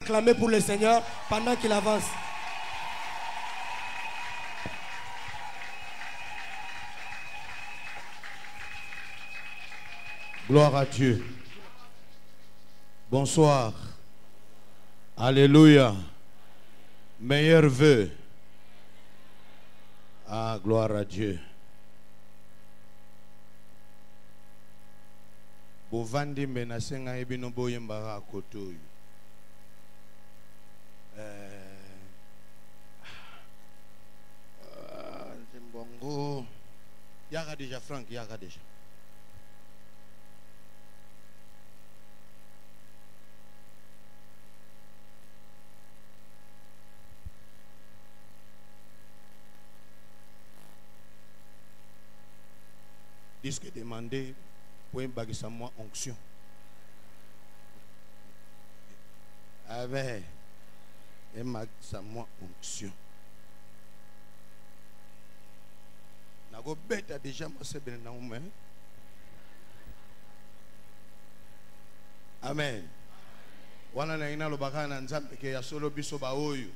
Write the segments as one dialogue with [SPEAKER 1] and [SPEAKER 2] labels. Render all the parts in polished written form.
[SPEAKER 1] acclamer pour le Seigneur pendant qu'il avance.
[SPEAKER 2] Gloire à Dieu. Bonsoir. Alléluia. Meilleur vœu. Ah, gloire à Dieu. Bovandi menasenga ebino boyembara kotoyu. Zimbongo. Yaga déjà Franck, yaga déjà. Disque demandé pour un bagage à moi onction. Avec un bagage à moi onction. Nago bête déjà moi c'est bien dans main. Amen. Wana na ina lo bakana nzambe ke ya solo biso ba oyo.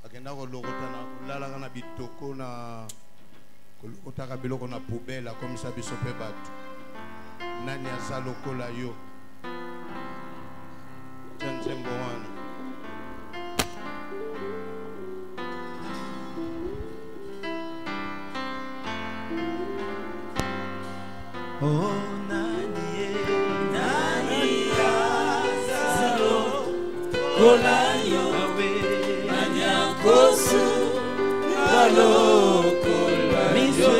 [SPEAKER 2] Akenda ko lokota na kulala kana bitoko na kolokota biloko na poubelle comme ça biso pe batu. Nani aza lokola yo. Tenzembo wana.
[SPEAKER 3] Oh nani aza lokola yo. Nani akosu lokola yo.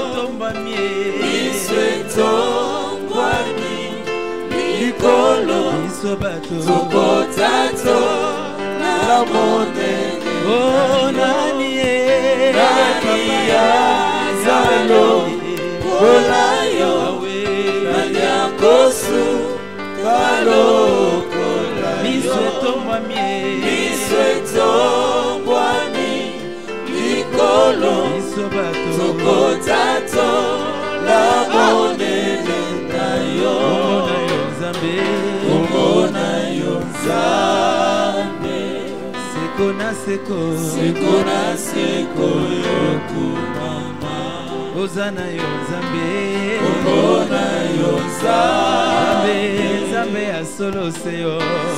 [SPEAKER 3] Miswetombami likolo Sokotato la monene. Oh nani azalo kolayo nani akosu kalokola miswetombami likolo Sokotato la monene na yo. Omona yo Nzambe seko na seko yo kumama. Ozana yo Nzambe omona yo Nzambe asolo seyo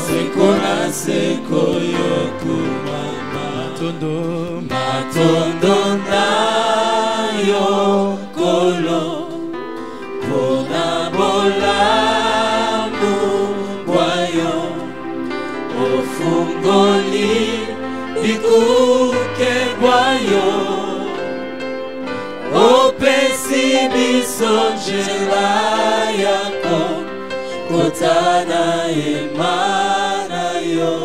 [SPEAKER 3] seko na seko yo kumama. Matondo na yo kolo bona bola ofungoli ikuke bwayo opesi biso njela yako kotana emana yo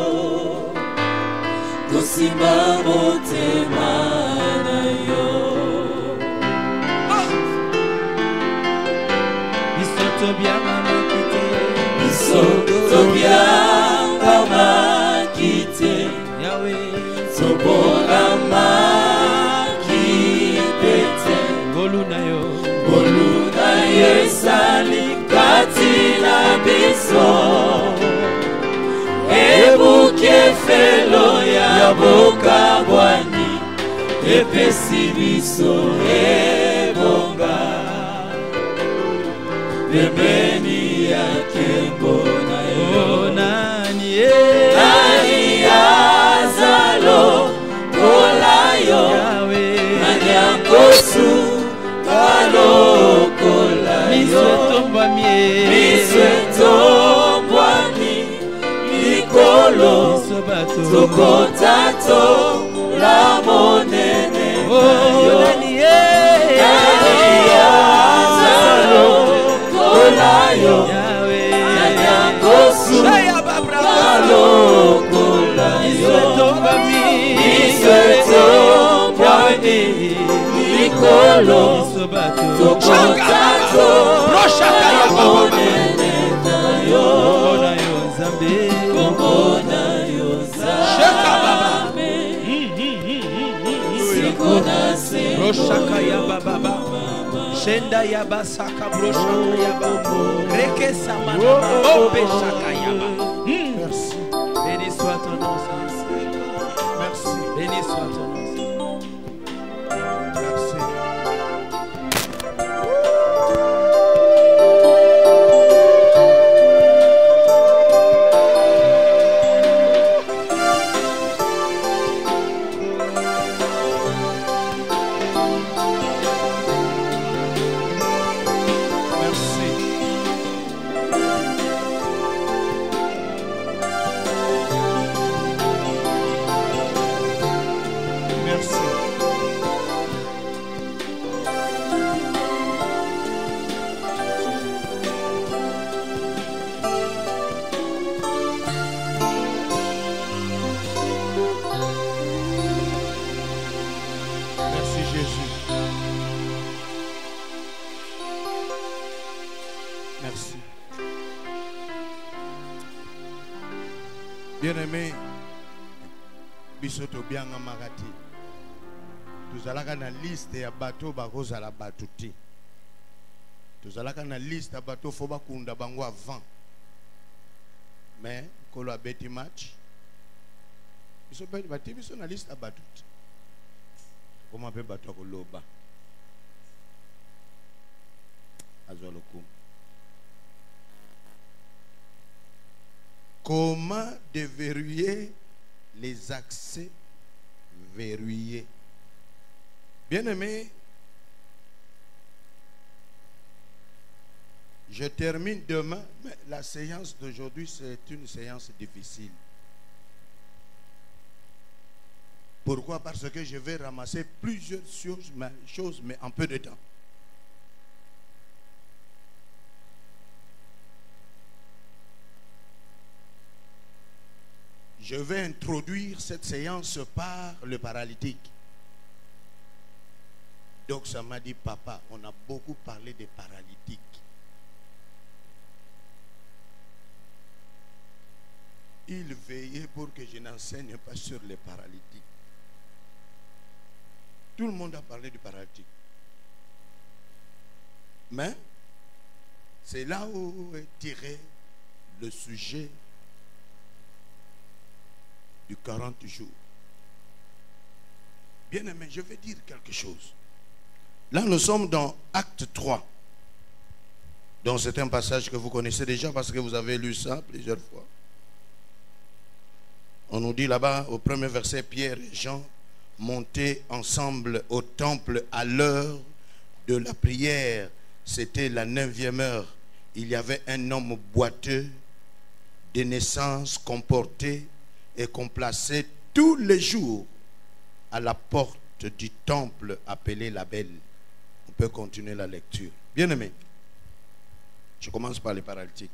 [SPEAKER 3] kosimba motema na yo. Bisoto biama kite bisoto biama makite Yahweh sobora makipete goluna yo esali kati na biso ebuke felo ya boka bwani epesi biso ebonga pembeni yake mbona yo. Nani azalo kolayo nani akosu kalokola yo miswetombami likolo Sokotato la monene na yo. Nani azalo kolayo nani akosu kalokola yo miswetombami likolo Sokotato la monene na yo. Omona yo Nzambe seko na seko yo kumama.
[SPEAKER 4] Shenda yaba saka broshaka yaba reke samana ope shaka yaba. Béni soit ton nom, Seigneur.
[SPEAKER 2] Merci.
[SPEAKER 4] Béni soit ton nom, Seigneur.
[SPEAKER 2] Merci. Bien-aimé, bisoto bianga magati. Tuzalaka na liste ya bateau bakozala batuti. Tuzalaka na liste ya bateau fo bakunda bango avant. Mais kolo abeti match. Biso pe bati biso na liste ya batuti. Comment peut bateau koloba? Azoloku. Comment déverrouiller les accès verrouillés? Bien-aimé, je termine demain, mais la séance d'aujourd'hui, c'est une séance difficile. Pourquoi? Parce que je vais ramasser plusieurs choses, mais en peu de temps. Je vais introduire cette séance par le paralytique. Donc ça m'a dit, papa, on a beaucoup parlé des paralytiques. Il veillait pour que je n'enseigne pas sur les paralytiques. Tout le monde a parlé du paralytique. Mais c'est là où est tiré le sujet du 40 jours. Bien aimé, je vais dire quelque chose. Là, nous sommes dans Acte 3. Donc, c'est un passage que vous connaissez déjà parce que vous avez lu ça plusieurs fois. On nous dit là-bas, au premier verset, Pierre et Jean montaient ensemble au temple à l'heure de la prière. C'était la 9e heure. Il y avait un homme boiteux, de naissance, comporté et qu'on plaçait tous les jours à la porte du temple appelé la Belle. On peut continuer la lecture. Bien aimé, je commence par les paralytiques.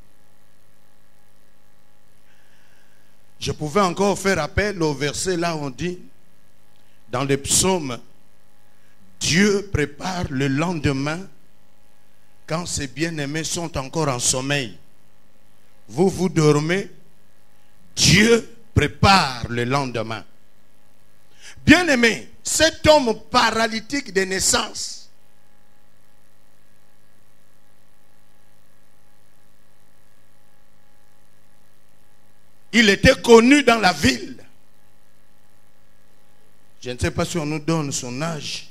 [SPEAKER 2] Je pouvais encore faire appel au verset là où on dit, dans les psaumes, Dieu prépare le lendemain quand ses bien-aimés sont encore en sommeil. Vous, vous dormez, Dieu prépare le lendemain. Bien-aimé, cet homme paralytique de naissance, il était connu dans la ville. Je ne sais pas si on nous donne son âge.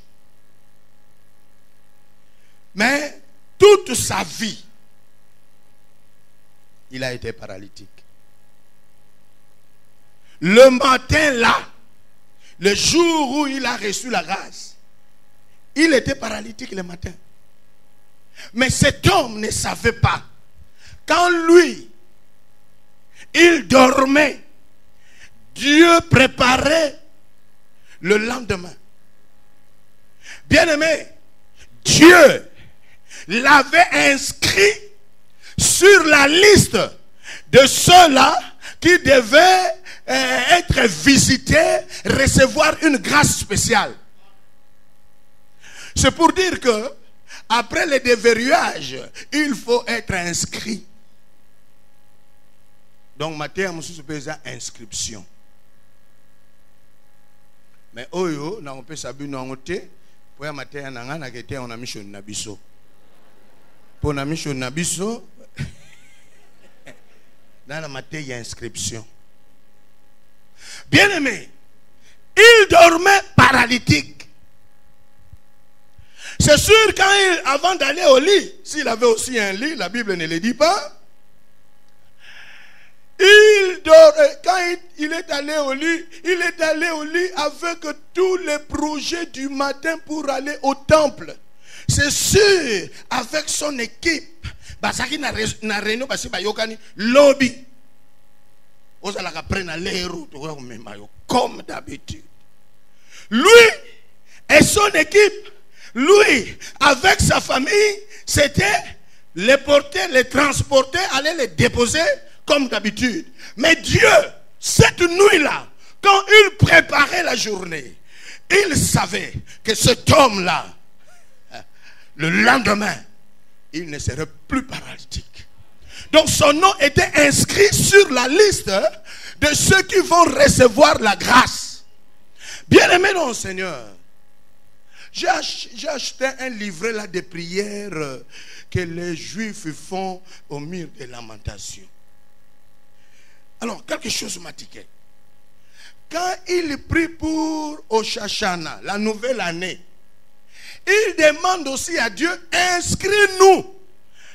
[SPEAKER 2] Mais toute sa vie, il a été paralytique. Le matin là, le jour où il a reçu la grâce, il était paralytique le matin. Mais cet homme ne savait pas. Quand lui, il dormait, Dieu préparait le lendemain. Bien-aimé, Dieu l'avait inscrit sur la liste de ceux-là qui devaient être visités, recevoir une grâce spéciale. C'est pour dire que après le déverrouillage, il faut être inscrit. Donc, matin, je suis besoin inscription. Mais oyo, on peut savoir noter pour matin, on a mission nabiso. Pour la mission nabiso, dans la matin, il y a inscription. Bien-aimé, il dormait paralytique. C'est sûr, avant d'aller au lit, s'il avait aussi un lit, la Bible ne le dit pas. Quand il est allé au lit, il est allé au lit avec tous les projets du matin pour aller au temple. C'est sûr, avec son équipe, basaki na réunion basi bayokani lobby. Ozalaka prendre les routes comme d'habitude. Lui et son équipe, lui avec sa famille, c'était les porter, les transporter, aller les déposer comme d'habitude. Mais Dieu, cette nuit-là, quand il préparait la journée, il savait que cet homme-là, le lendemain, il ne serait plus paralytique. Donc son nom était inscrit sur la liste de ceux qui vont recevoir la grâce. Bien-aimé dans le Seigneur, j'ai acheté un livret là de prières que les Juifs font au mur des lamentations. Alors, quelque chose m'a tiqué. Quand il prie pour Oshachana, la nouvelle année, il demande aussi à Dieu, inscris-nous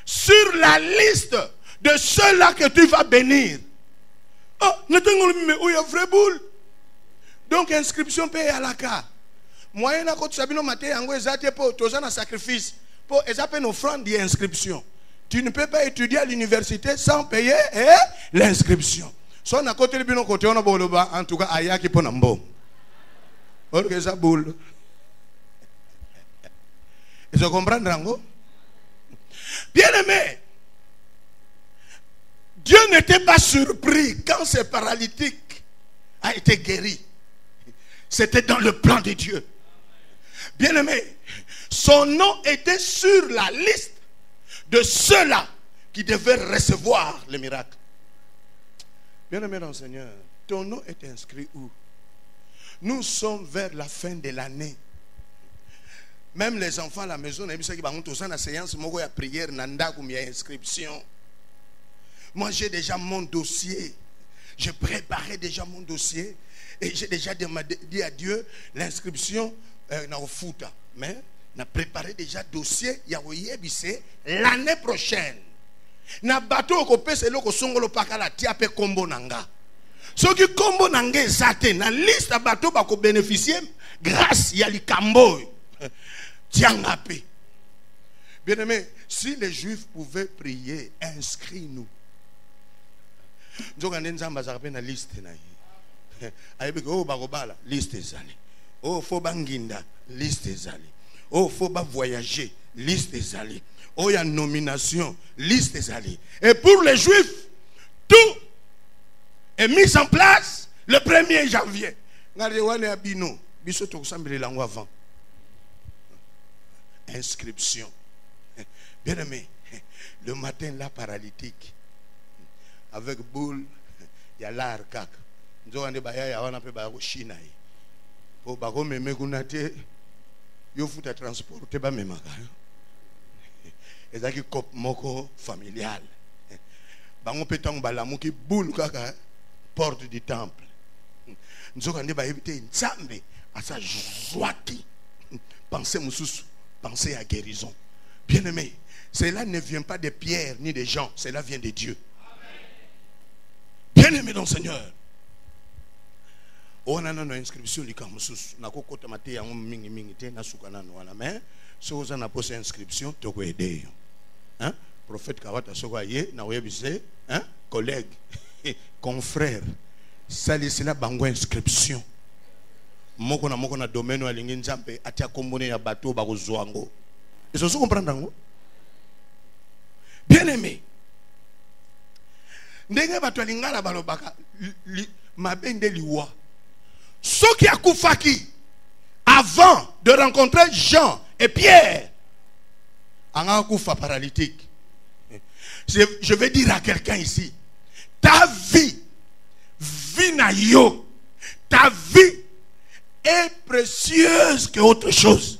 [SPEAKER 2] sur la liste de ceux-là que tu vas bénir. Oh, donc, inscription paye à la carte. Moyen à côté Sabino Maté, Ango Ezate pour Tozana sacrifice, pour Ezape une offrande d'inscription. Tu ne peux pas étudier à l'université sans payer l'inscription. Soit à côté de Bino côté on a boloba, en tout cas aya qui pon ambo. Or que ça boule. Et je comprends Rango. Bien aimé, Dieu n'était pas surpris quand ce paralytique a été guéri. C'était dans le plan de Dieu. Bien aimé, son nom était sur la liste de ceux-là qui devaient recevoir le miracle. Bien-aimé dans le Seigneur, ton nom est inscrit où? Nous sommes vers la fin de l'année. Même les enfants à la maison, ils ont une séance, ils ont une prière, ils ont une inscription. Moi, j'ai déjà mon dossier. J'ai préparé déjà mon dossier. Et j'ai déjà dit à Dieu l'inscription dans le foot. Mais on a préparé déjà dossier l'année prochaine. Na bateau ko pese loko songolo pakala tiape kombo nanga. Ce qui kombo nanga ezate na liste bateau ba ko bénéficier grâce ya likambo tiangape. Bien-aimé, si les Juifs pouvaient prier, inscris-nous. Nzoka nzamba za na liste na yi. Ayebe ko bakobala liste ezali. Oh faut banginda liste ezali. Oh faut ba voyager liste ezali. Oh, il y a une nomination, liste des alliés. Et pour les Juifs, tout est mis en place le 1er janvier. Inscription. Bien aimé, le matin, là, paralytique, avec boule, il y a l'arcac. Nous avons des Chine. Pour transporter. Ezaki kop moko familial. Bango petang balamuki boule kaka porte du temple. Nzokande ba ebite nzambe asa joaki. Pensez mususu, pensez à guérison. Bien-aimé, cela ne vient pas de Pierre ni de Jean, cela vient de Dieu. Bien-aimé dans le Seigneur. On a une inscription lika mususu na kokota mate yango mingi mingi te na sukana no wana mais so vous en a posé inscription to ko aider. Hein? Prophète Kawata Sogoye, hein? Collègue, confrère, ça c'est la bango inscription. Moko na domaine wa lingi nzambe atia kombone ya bateau ba kozwango. Ils se comprendre. Bien aimé. Ndenge bato lingala balobaka mabende liwa. Soki akufaki avant de rencontrer Jean et Pierre. Un coup paralytique. Je vais dire à quelqu'un ici, ta vie, vinayo, ta vie est précieuse que autre chose.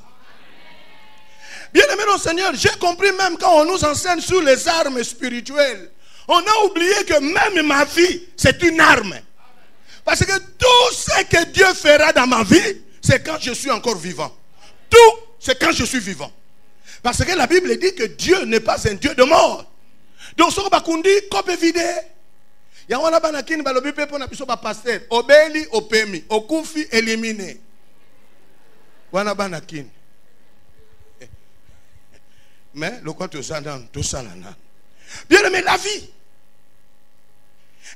[SPEAKER 2] Bien aimé mon Seigneur, j'ai compris même quand on nous enseigne sur les armes spirituelles, on a oublié que même ma vie, c'est une arme. Parce que tout ce que Dieu fera dans ma vie, c'est quand je suis encore vivant. Tout, c'est quand je suis vivant. Parce que la Bible dit que Dieu n'est pas un Dieu de mort. Donc, ce qu'on dit, qu'on peut vider. Il y a un banakin balobi pepo na biso ba pasteur. Obeli, opemi, okufi, éliminé. Wana banakin. Mais le quoi tout ça dans tout ça là. Bien aimé, la vie.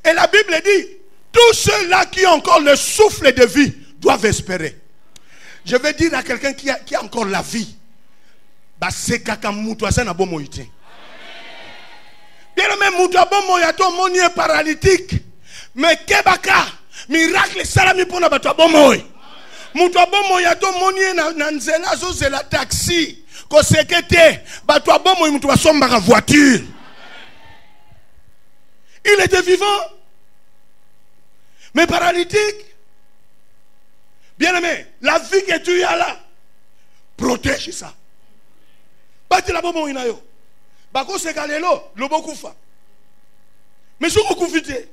[SPEAKER 2] Et la Bible dit, tous ceux-là qui ont encore le souffle de vie doivent espérer. Je vais dire à quelqu'un qui a encore la vie. Bah c'est kaka mutu asa na bomo ite. Bien aimé, mutu bomo yato moni est paralytique. Mais kebaka miracle salami pona bato bomo. Mutu bomo yato moni na nzela zo zela taxi. Ko sekete bato bomo mutu asomba ka voiture. Il était vivant. Mais paralytique. Bien aimé, la vie que tu as là, protège ça. Bati la bomo inayo. Bako sekalelo, lobo kufa. Mais si vous kufite,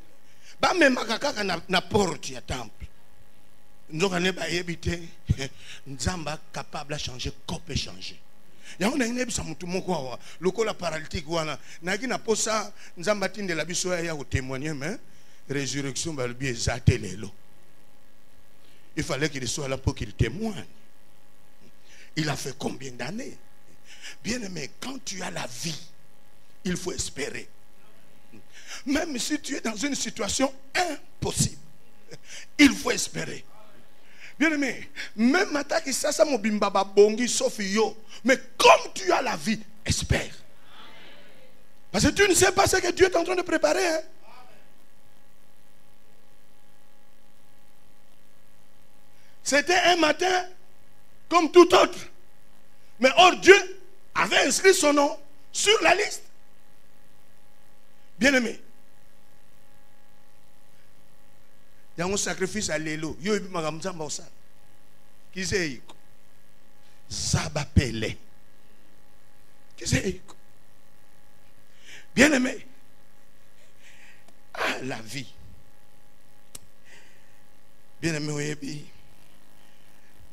[SPEAKER 2] ba me makaka na porte ya temple. Nzoka ne ba yebite, nzamba capable à changer, peut changer. Ya on a une ebisa mutu moko wa, lokola paralytique wana, na ki na posa nzamba tinde la biso ya ko témoigner mais résurrection ba le bien zatelelo. Il fallait qu'il soit là pour qu'il témoigne. Il a fait combien d'années? Bien aimé, quand tu as la vie, il faut espérer. Même si tu es dans une situation impossible, il faut espérer. Bien aimé, même matin qui ça mon bimbaba bongi sauf yo, mais comme tu as la vie, espère. Parce que tu ne sais pas ce que Dieu est en train de préparer. Hein? C'était un matin comme tout autre. Mais or Dieu avait inscrit son nom sur la liste. Bien aimé. Il y a un sacrifice à l'élo. Yo ebi magamzamba osa. Qui c'est iko? Zabapele. Qui c'est iko? Bien aimé. Ah, la vie. Bien aimé oyebi.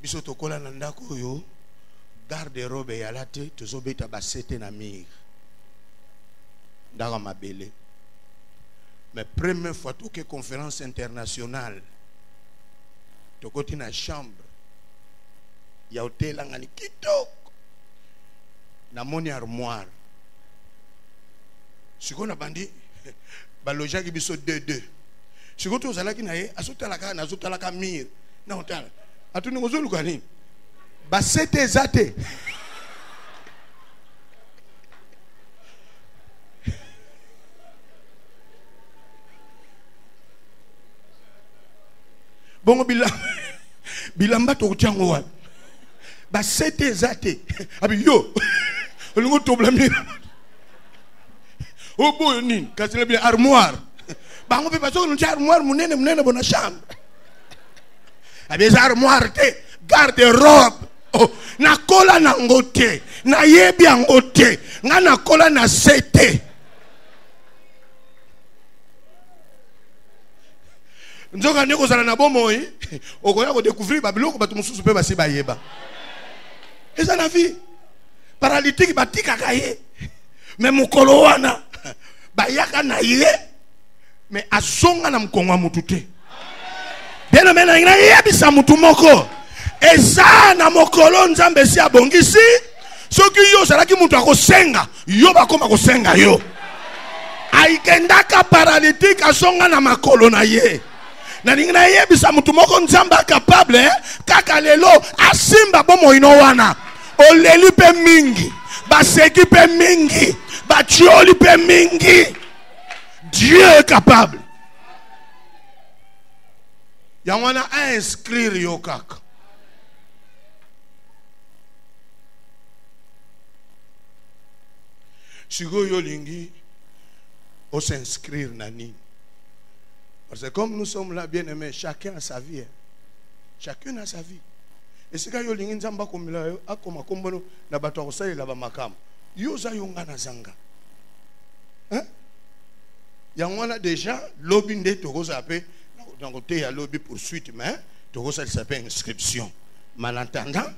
[SPEAKER 2] Biso tokola na ndako yo. Garde-robe ya late tozobeta basete na mir. Ndaka mabele. Mais première fois que conférence internationale tokoti na chambre ya hotel ngani kitoko na moni armoire. Sikona bandi baloja ki biso 2-2. Sikoto ozalaki na ye asotalaka na azotalaka mir na hotel. Atuni ngozoluka nini? Basete zate. Bongo bilamba to tiango wa. Basete zate. Abi yo. Olungo to blamira. Obo nini? Kasile bi armoire. Bango pe paso no armoire munene bona chambre. Abi armoire te garde-robe. Oh, na kola na ngote, na yebi ngote, nga na kola na sete. Nzoka ndeko zala na bomoi, okoya ko découvrir babiloko batu mususu pe basi bayeba. Eza la vie. Paralytique batika kaye. Mais mukolo wana bayaka na ye, mais azonga na mkongo mutu te. Bien aimé na ngai yebisa mutu moko. Eza na mokolo nzambe si abongisi soki yo salaki mutu akosenga yo bakoma kosenga yo aikendaka paralytique asonga na makolo na ye na ningi na yebisa mutu moko nzambe capable kaka lelo asimba bomo ino wana oleli pe mingi baseki pe mingi batioli pe mingi. Dieu est capable. Yangwana a inscrire yo kaka. Sigo yo lingi, on s'inscrire nani. Parce que comme nous sommes là bien aimés, chacun a sa vie. Chacun a sa vie. Et si yo lingi nzamba komila yo akoma kombono na bato akosali la ba makam. Yo za yonga na zanga. Hein? Yangwana déjà lobby nde tokoza pe na côté ya lobby poursuite mais Tout ça s'appelle inscription. Malentendant,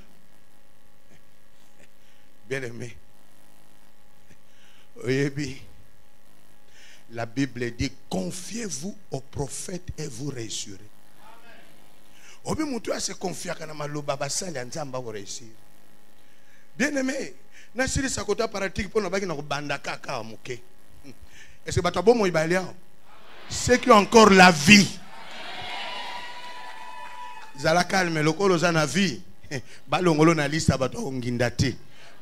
[SPEAKER 2] bien aimé, la Bible dit confiez-vous au prophète et vous réussirez. Obi mutu a se confier kana maloba basali nzamba ko réussir. Bien aimé, na siri sakota pratique pour na baki na ko banda kaka muke. Est-ce que bato bomo ibalia? Ceux qui ont encore la vie. Zala calme lokolo za na vie. Balongolo na liste bato nginda te.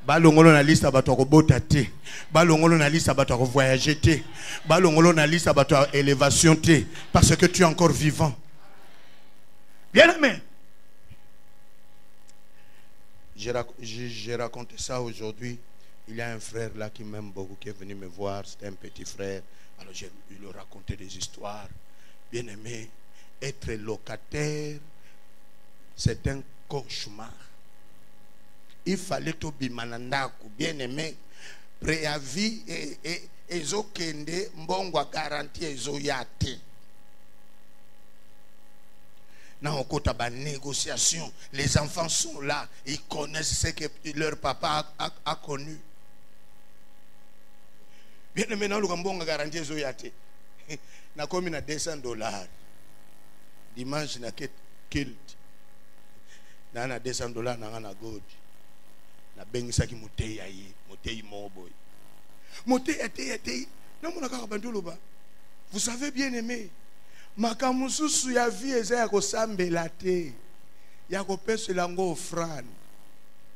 [SPEAKER 2] Balongolo na liste bato ko bota te. Balongolo na liste bato ko voyager te. Balongolo na liste bato élévation te parce que tu es encore vivant. Bien aimé. J'ai raconté ça aujourd'hui. Il y a un frère là qui m'aime beaucoup, qui est venu me voir. C'était un petit frère. Alors je lui ai raconté des histoires. Bien aimé, être locataire, c'est un cauchemar. Il fallait tout bimanandaku. Bien aimé, préavis et ezokende mbongwa garantie ezoyate. Dans le côté de négociation, les enfants sont là, ils connaissent ce que leur papa a connu. Bien maintenant, le Gambon a garanti Zoyate. Na comme na $200. Dimanche na killed. Na $200 na gold. Na bengisa ki motei ayi, motei moboy. Motei ate. Na mona ka bandoloba. Vous savez bien aimé. Makamususu ya vie eza ya kosambela te. Ya kopesa lango offrande.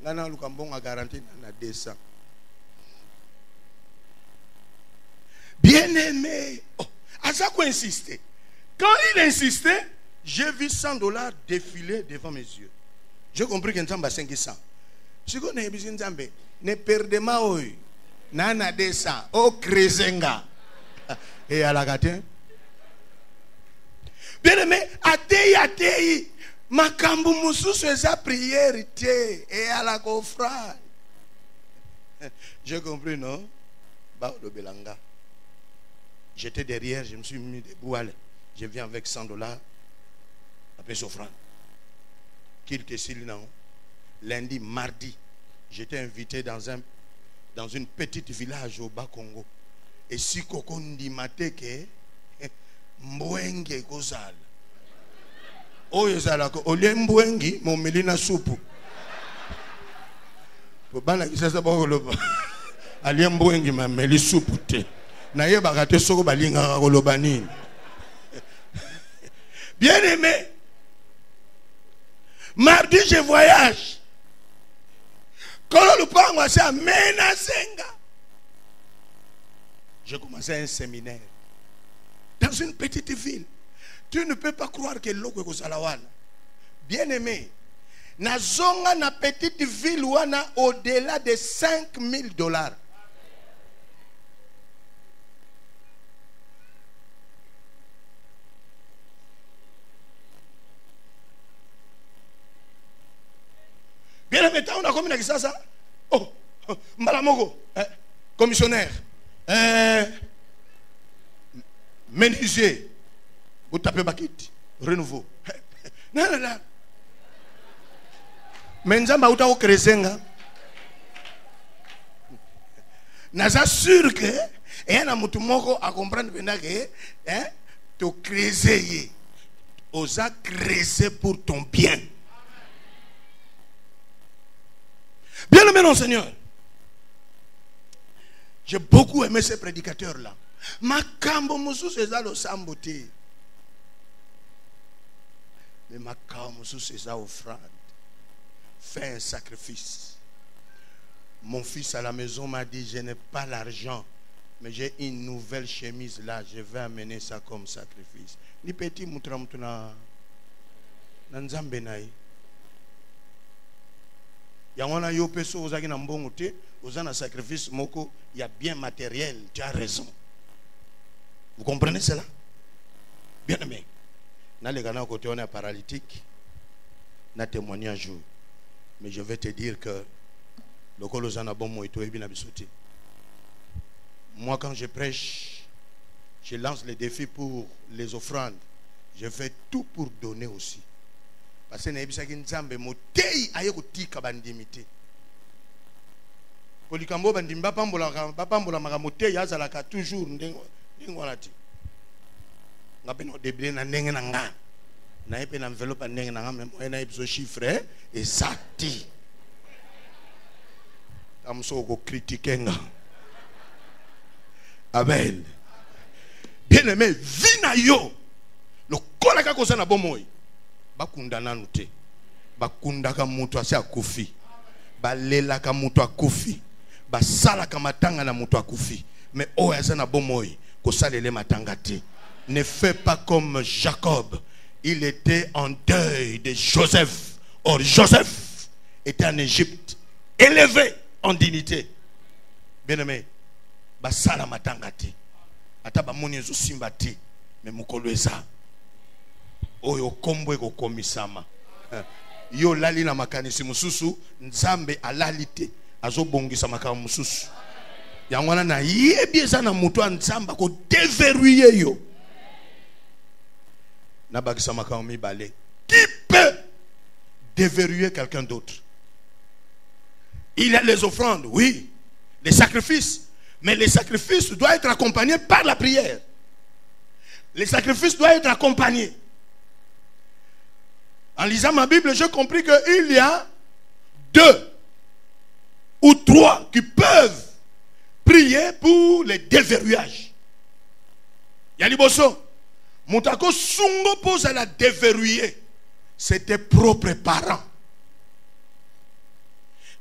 [SPEAKER 2] Ngana lukambonga garantie na 200. Bien aimé. Oh, Asa quoi insister. Quand il insistait, j'ai vu $100 défiler devant mes yeux. J'ai compris que Nzamba 500. Si vous n'avez pas Nzambe, ne perdez pas oi. Nana 200. Oh krezenga. Et à la gâte. Bien aimé, atei, makambu mususu eza prière te et à la confrère. J'ai compris, non? Bah, le belanga. J'étais derrière, je me suis mis debout. Je viens avec $100. Après s'offrande. Lundi, mardi, j'étais invité dans une petite village au Bas-Congo. Et si Kokondi Mateke, Mbwengi kozala. Oyo zala ko olie mbwengi mo melina supu. Bana kisasa ba koloba. Ali mbwengi ma meli supu te. Na ye bakate soko balinga koloba nini. Bien aimé. Mardi je voyage. Kolo lupango sa menacenga. J'ai commencé un séminaire. Dans une petite ville, tu ne peux pas croire que l'eau est salawana. Bien aimé, na zonga na petite ville wana au-delà de $5,000. Bien aimé, on a combien de ça? Oh, Mbalamoko, commissionnaire. Menuisier, vous tapez Bakit, renouveau. Non. Mais nous avons au Krezenga. Nous sommes sûrs que, et on a mutumoko à comprendre que, tu creuser, osa creuser pour ton bien. Bien aimé, non, Seigneur. J'ai beaucoup aimé ces prédicateurs-là. Makambo mususu eza lo sambote. Mais makambo mususu eza offrande. Fais un sacrifice. Mon fils à la maison m'a dit, je n'ai pas l'argent, mais j'ai une nouvelle chemise là, je vais amener ça comme sacrifice. Ni petit mutramutuna nanzambe nai. Yangona yo peso ozaki na mbongo te, ozana sacrifice moko, il y a bien matériel, tu as raison. Vous comprenez cela? Bien aimé. Dans les gars côté on est paralytique, na témoignage. Mais je vais te dire que le colosana bon mo ito ebina bisoté. Moi quand je prêche, je lance les défis pour les offrandes. Je fais tout pour donner aussi. parce que nayebisaki nzambe motei aye kotika bandimi te. Polikambo bandimi bapambola makambo te azalaka toujours ndenge wana te. Nga pe no débile na ndenge na nga. Na yepe na enveloppe ndenge na nga même na ebiso chiffre exact. Amso ko critiquer nga. Amen. Bien aimé, vina yo. Le kolaka koza na bomoi. Bakunda nanu te. Bakundaka mutu asi akufi. Balelaka mutu akufi. Basalaka matanga na mutu akufi. Mais oyaza na bomoi kosalele matanga te. Ne fais pas comme Jacob. Il était en deuil de Joseph. Or Joseph était en Égypte, élevé en dignité. Bien aimé, basala matanga te. Ata ba moni zo simba te. Mais mukolo eza. Oyo kombo ko komisama. Yo lali na makanisi mususu, nzambe alali te. Azo bongisa makambo mususu. Yangwana na yebi eza na mutu a nzamba ko déverrouiller yo. Qui peut déverrouiller quelqu'un d'autre? Il y a les offrandes, oui, les sacrifices, mais les sacrifices doivent être accompagnés par la prière. Les sacrifices doivent être accompagnés. En lisant ma Bible, j'ai compris qu'il y a 2 ou 3 qui peuvent prier pour les déverrouillages. Il y a Liboso. Moutako Sungo pose à la déverrouiller. C'est tes propres parents.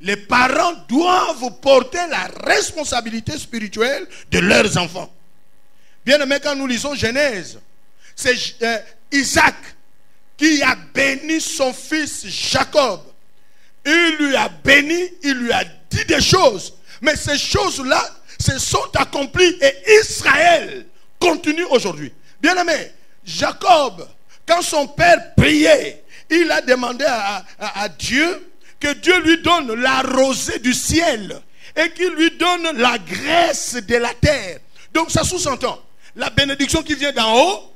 [SPEAKER 2] Les parents doivent porter la responsabilité spirituelle de leurs enfants. Bien aimé, quand nous lisons Genèse, c'est Isaac qui a béni son fils Jacob. Il lui a béni, il lui a dit des choses. Mais ces choses-là se sont accomplies et Israël continue aujourd'hui. Bien aimé, Jacob, quand son père priait, il a demandé à Dieu que Dieu lui donne la rosée du ciel et qu'il lui donne la graisse de la terre. Donc ça sous-entend, la bénédiction qui vient d'en haut,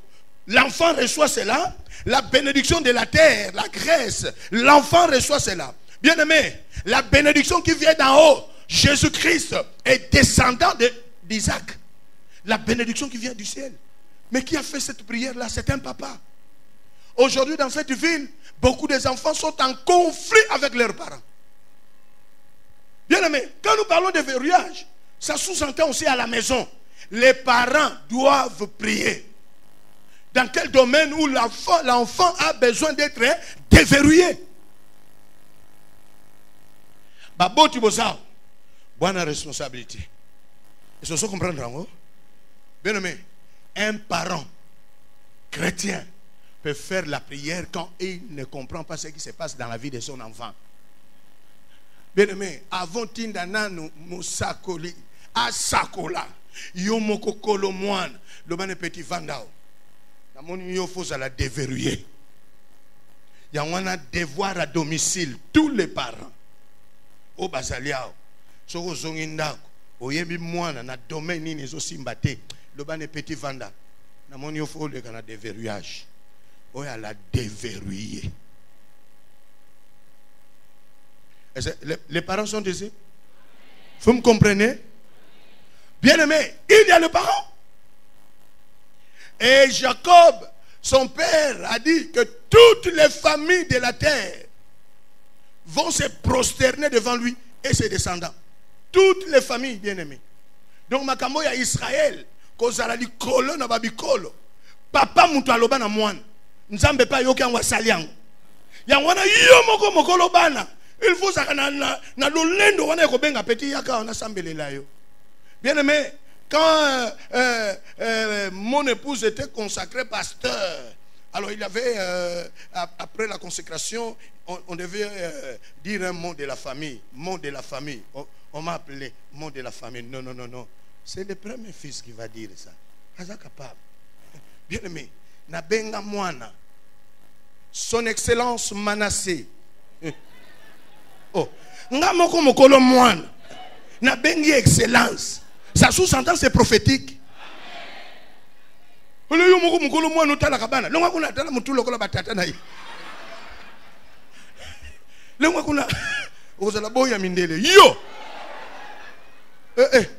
[SPEAKER 2] l'enfant reçoit cela. La bénédiction de la terre, la graisse, l'enfant reçoit cela. Bien aimé, la bénédiction qui vient d'en haut, Jésus-Christ est descendant d'Isaac. La bénédiction qui vient du ciel. Mais qui a fait cette prière-là? C'est un papa. Aujourd'hui, dans cette ville, beaucoup des enfants sont en conflit avec leurs parents. Bien aimé, quand nous parlons de verrouillage, ça sous-entend aussi à la maison. Les parents doivent prier. Dans quel domaine où l'enfant a besoin d'être déverrouillé? Baboti Bozao, bonne responsabilité. Et ce sont comprendre. Bien aimé, un parent chrétien peut faire la prière quand il ne comprend pas ce qui se passe dans la vie de son enfant. Bien aimé, avant Tindana nous sakoli, asakola, yomoko kolo moine, le ban petit vandao. La mon yo faut la déverrouiller. Il y a un devoir à domicile, tous les parents. Au basaliao, soko zongindako, oyebi moine na domaine ni zo simbate. Le ban petit vanda. Na mon yo faut le kana déverrouillage. Oya la déverrouiller. Les parents sont ici. Vous me comprenez? Bien aimé, il y a le parent. Et Jacob, son père, a dit que toutes les familles de la terre vont se prosterner devant lui et ses descendants. Toutes les familles, bien aimées. Donc, makambo ya Israël, kozala li kolo na babikolo. Papa mutu aloba na mwana. Nzambe pa yoki angwa saliango. Yangwana yo moko mokolo bana. Il faut ça na lolendo wana ko benga petit yaka on a sambelela yo. Bien aimé, quand mon épouse était consacrée pasteur, alors il avait après la consécration, on devait dire un mot de la famille, mot de la famille. On m'a appelé mot de la famille. Non, non, non, non. C'est le premier fils qui va dire ça. Aza capable. Bien aimé, na benga mwana. Son Excellence Manassé. Oh, nga moko mokolo mwana. Na bengi excellence. Ça sous-entend c'est prophétique. Lengo kuna ozala boya mindele. Yo.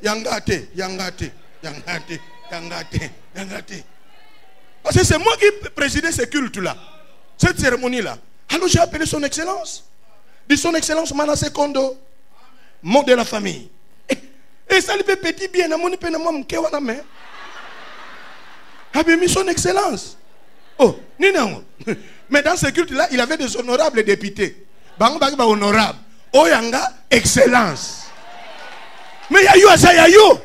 [SPEAKER 2] Yangate. Parce que c'est moi qui présidais ce culte-là. Cette cérémonie-là. Alors j'ai appelé son excellence. Dit son excellence Manasseh Kondo. Mot de la famille. Et ça lui fait petit bien. Avait mis son excellence. Oh, Nina. Mais dans ce culte-là, il avait des honorables députés. Bangba honorable. Oyanga, excellence. Mais yayou asa yayou.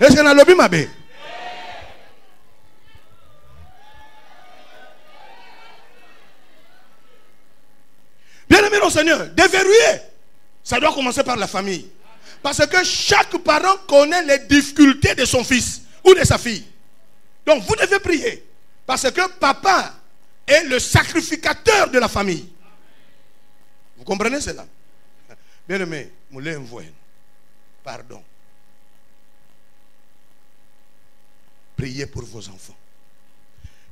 [SPEAKER 2] Est-ce qu'on a lobby ma bé? Bien-aimé mon Seigneur, déverrouiller, ça doit commencer par la famille. Parce que chaque parent connaît les difficultés de son fils ou de sa fille. Donc vous devez prier. Parce que papa est le sacrificateur de la famille. Vous comprenez cela? Bien-aimé, moulin voyen. Pardon. Priez pour vos enfants.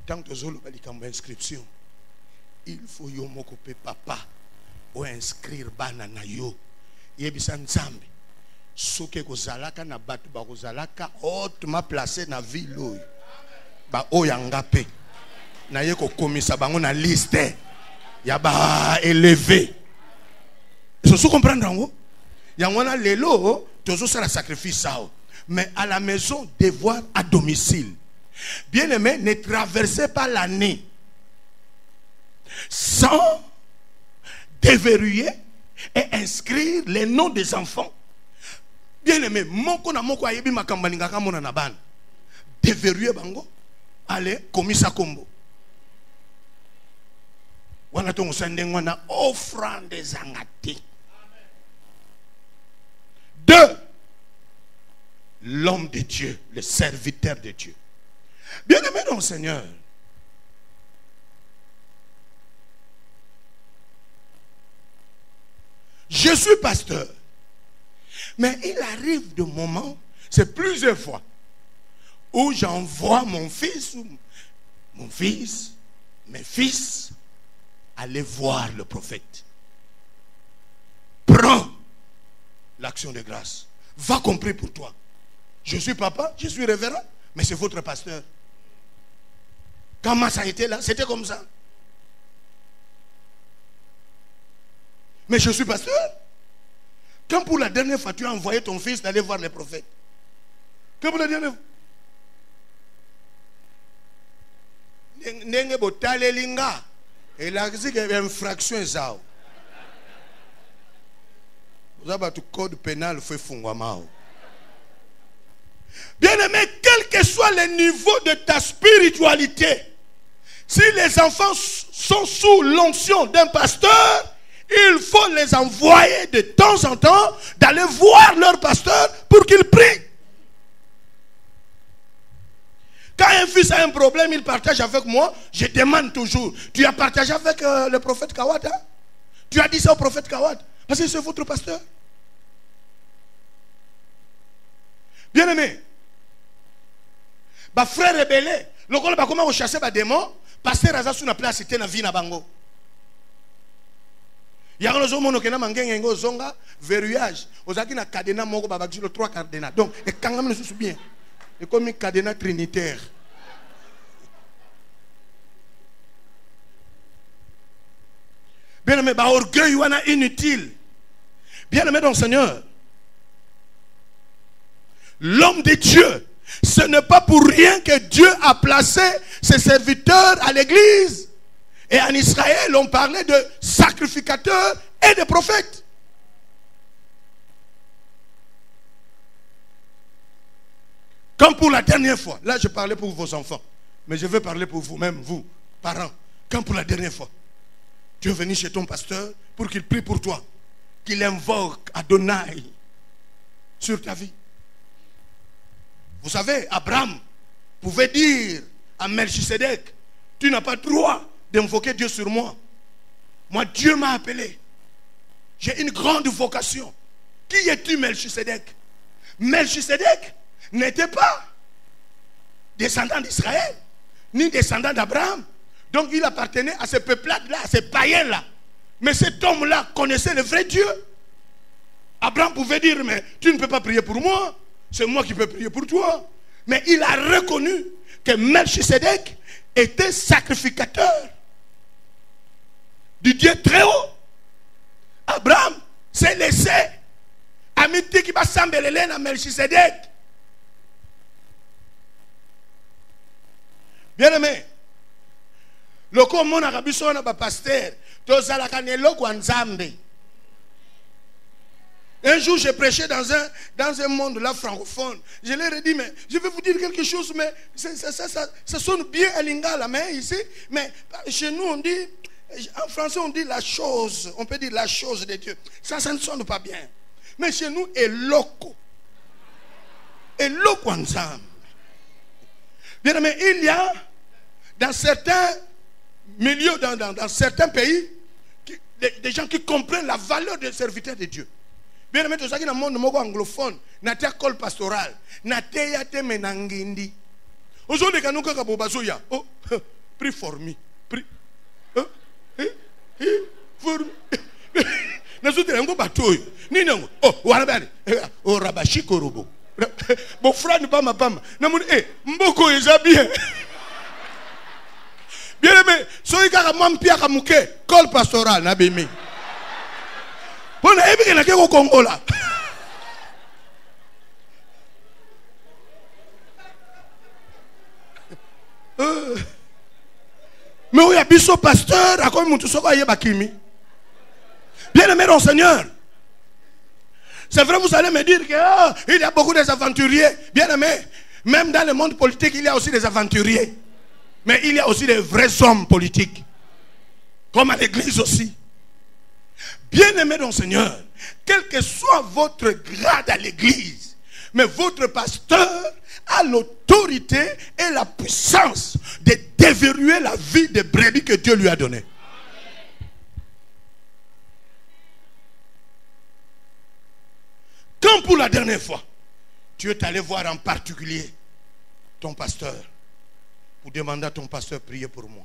[SPEAKER 2] Tant que vous avez une inscription, il faut que vous papa ou inscrire banana yo. Yebisa nzambe. Soke kozalaka na batu ba kozalaka hautement placé na ville oyo. Ba oyanga pe. Na ye ko komisa bango na liste. Ya ba élevé. Vous comprenez ngo? Yangwana lelo tozo sala sacrifice sao. Mais à la maison, devoir à domicile. Bien-aimé, ne traversez pas l'année sans déverrouiller et inscrire les noms des enfants. Bien-aimé, moko na moko ayebi makambani ngaka mona na ban. Déverrouiller bango. Allez, komisa kombo. Wana tongo sandeng wana offrande zangati. 2. L'homme de Dieu, le serviteur de Dieu. Bien-aimé dans le Seigneur, je suis pasteur. Mais il arrive de moments, c'est plusieurs fois, où j'envoie mon fils, mes fils, aller voir le prophète. Prends l'action de grâce. Va compris pour toi. Je suis papa, je suis révérend, mais c'est votre pasteur. Comment ça a été là? C'était comme ça. Mais je suis pasteur. Quand pour la dernière fois tu as envoyé ton fils d'aller voir les prophètes? Quand pour la dernière fois? Nenge botale linga. Et là, c'est une infraction zao. Vous avez tout code pénal fait fungwamao. Bien-aimé, quel que soit le niveau de ta spiritualité, si les enfants sont sous l'onction d'un pasteur, il faut les envoyer de temps en temps d'aller voir leur pasteur pour qu'ils prient. Quand un fils a un problème, il partage avec moi, je demande toujours, tu as partagé avec le prophète Kawad, hein? Tu as dit ça au prophète Kawad? Parce que c'est votre pasteur. Bien-aimé, ba frère rebelle, le gars ba comment chasser ba démon, pasteur aza sous na place cité na vie na bango. Ya ngozo mono kena mangenge ngo zonga verrouillage, ozaki na cadenas moko ba bakilo 3 cadenas. Donc et kangam le sous bien. Et comme un cadenas trinitaire. Bien-aimé, ba orgueil wana inutile. Bien-aimé dans le Seigneur. L'homme de Dieu, ce n'est pas pour rien que Dieu a placé ses serviteurs à l'église. Et en Israël, on parlait de sacrificateurs et de prophètes. Comme pour la dernière fois, là je parlais pour vos enfants, mais je vais parler pour vous-même, vous, parents. Comme pour la dernière fois, tu es venu chez ton pasteur pour qu'il prie pour toi, qu'il invoque Adonai sur ta vie. Vous savez, Abraham pouvait dire à Melchisedec, tu n'as pas droit d'invoquer Dieu sur moi. Moi, Dieu m'a appelé. J'ai une grande vocation. Qui es-tu, Melchisedec? Melchisedec n'était pas descendant d'Israël, ni descendant d'Abraham. Donc il appartenait à ce peuple-là, à ces païens-là. Mais cet homme-là connaissait le vrai Dieu. Abraham pouvait dire, mais tu ne peux pas prier pour moi. C'est moi qui peux prier pour toi. Mais il a reconnu que Melchisedec était sacrificateur du Dieu très haut. Abraham s'est laissé amitié qui va s'embellir à Melchisedec. Bien aimé, le commun arabiso na ba pasteur, tozala kanelo kwa nzambe. Un jour, j'ai prêché dans un monde là francophone. Je leur ai dit, mais je vais vous dire quelque chose, mais ça sonne bien à Lingala, mais ici, mais chez nous, on dit, en français, on dit la chose, on peut dire la chose de Dieu. Ça ne sonne pas bien. Mais chez nous, eloko. Eloko ensemble. Bien, mais il y a, dans certains milieux, dans certains pays, des gens qui comprennent la valeur des serviteurs de Dieu. Bien aimé, tout ça qui est dans le monde anglophone, n'a pas école pastorale, n'a pas été menangindi. Aujourd'hui, quand nous avons besoin, oh, prie for me, prie, for me. Nous sommes en bateau. Ni non, oh, warabani, oh rabashi korobo. Mon frère n'est pas ma femme. Non, mboko est bien. Bien aimé, soyez car moi m'pia kamuke, école pastorale, n'a bimé. Bon, il y a au Congo là. Mais il y a biso pasteur, à quoi tout ça y bakimi. Bien aimé mon Seigneur. C'est vrai, vous allez me dire qu'il y a beaucoup d'aventuriers. Bien aimé, même dans le monde politique, il y a aussi des aventuriers. Mais il y a aussi des vrais hommes politiques. Comme à l'église aussi. Bien-aimé dans le Seigneur, quel que soit votre grade à l'église, mais votre pasteur a l'autorité et la puissance de déverrouiller la vie des brebis que Dieu lui a donnée. Quand pour la dernière fois, tu es allé voir en particulier ton pasteur pour demander à ton pasteur de prier pour moi.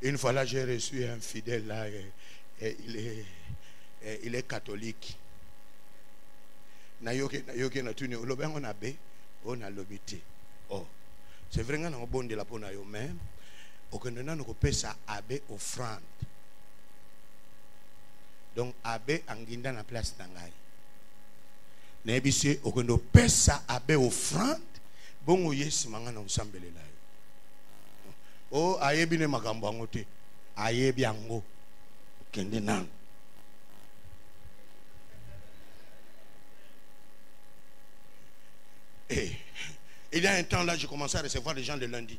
[SPEAKER 2] Une fois là, j'ai reçu un fidèle là, et il est catholique. Oh, c'est vrai qu'on a bon de la peau même. Au Canada, nous avons ça abbé offrande. Donc abbé anginda na place d'angai. Nebisi au Canada pesa abbé offrande. Bon yes mangana ensemble là. Oh, ayebi ne makambo angote. Ayebi ango. Kende nan. Et il y a un temps là, j'ai commencé à recevoir les gens le lundi.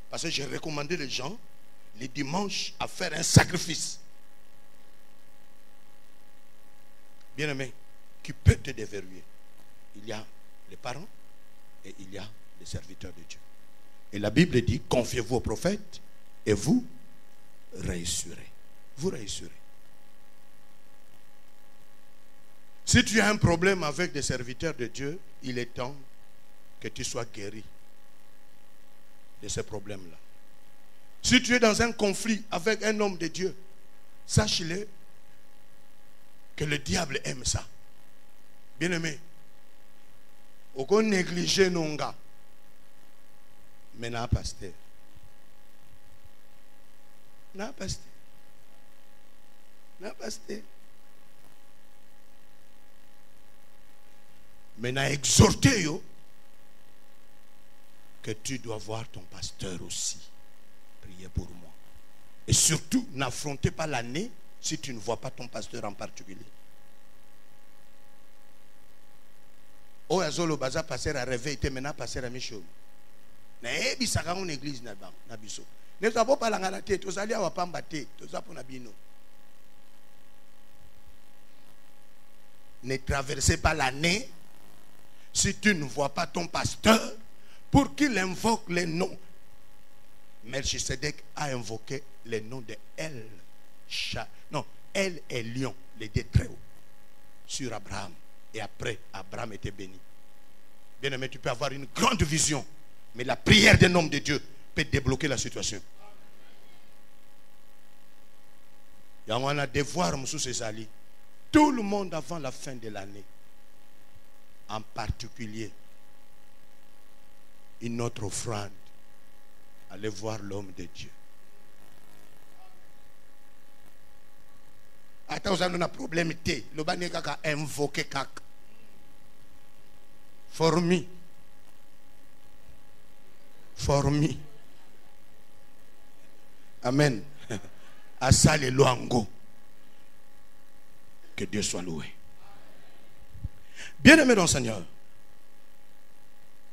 [SPEAKER 2] Parce que j'ai recommandé les gens les dimanches à faire un sacrifice. Bien aimé, qui peut te déverrouiller. Il y a les parents et il y a les serviteurs de Dieu. Et la Bible dit, confiez-vous au prophète et vous réussirez. Vous réussirez. Si tu as un problème avec des serviteurs de Dieu, il est temps que tu sois guéri de ces problèmes-là. Si tu es dans un conflit avec un homme de Dieu, sache-le que le diable aime ça. Bien-aimé, aucun négligé non gars. Mais n'a pas pasteur. N'a pas pasteur. N'a pas pasteur. Mais n'a exhorté yo que tu dois voir ton pasteur aussi. Priez pour moi. Et surtout, n'affrontez pas l'année si tu ne vois pas ton pasteur en particulier. Oh, azolo baza passer à réveil, te mena passer à Michel. Ne bisaka une église na biso. Ne tabo pas la tête, tozali awa pamba te, tozapo na bino. Ne traversez pas l'année si tu ne vois pas ton pasteur pour qu'il invoque les noms. Melchisedec a invoqué les noms de El et Lion, les deux très hauts, sur Abraham. Et après, Abraham était béni. Bien aimé, tu peux avoir une grande vision Mais la prière d'un homme de Dieu peut débloquer la situation. Il y a un devoir, M. Césali. Tout le monde avant la fin de l'année, en particulier, une autre offrande, allez voir l'homme de Dieu. Attends, on a un problème. Le bannier a invoqué kak. Formi. Amen. Asa le loango. Que Dieu soit loué. Bien-aimé dans le Seigneur,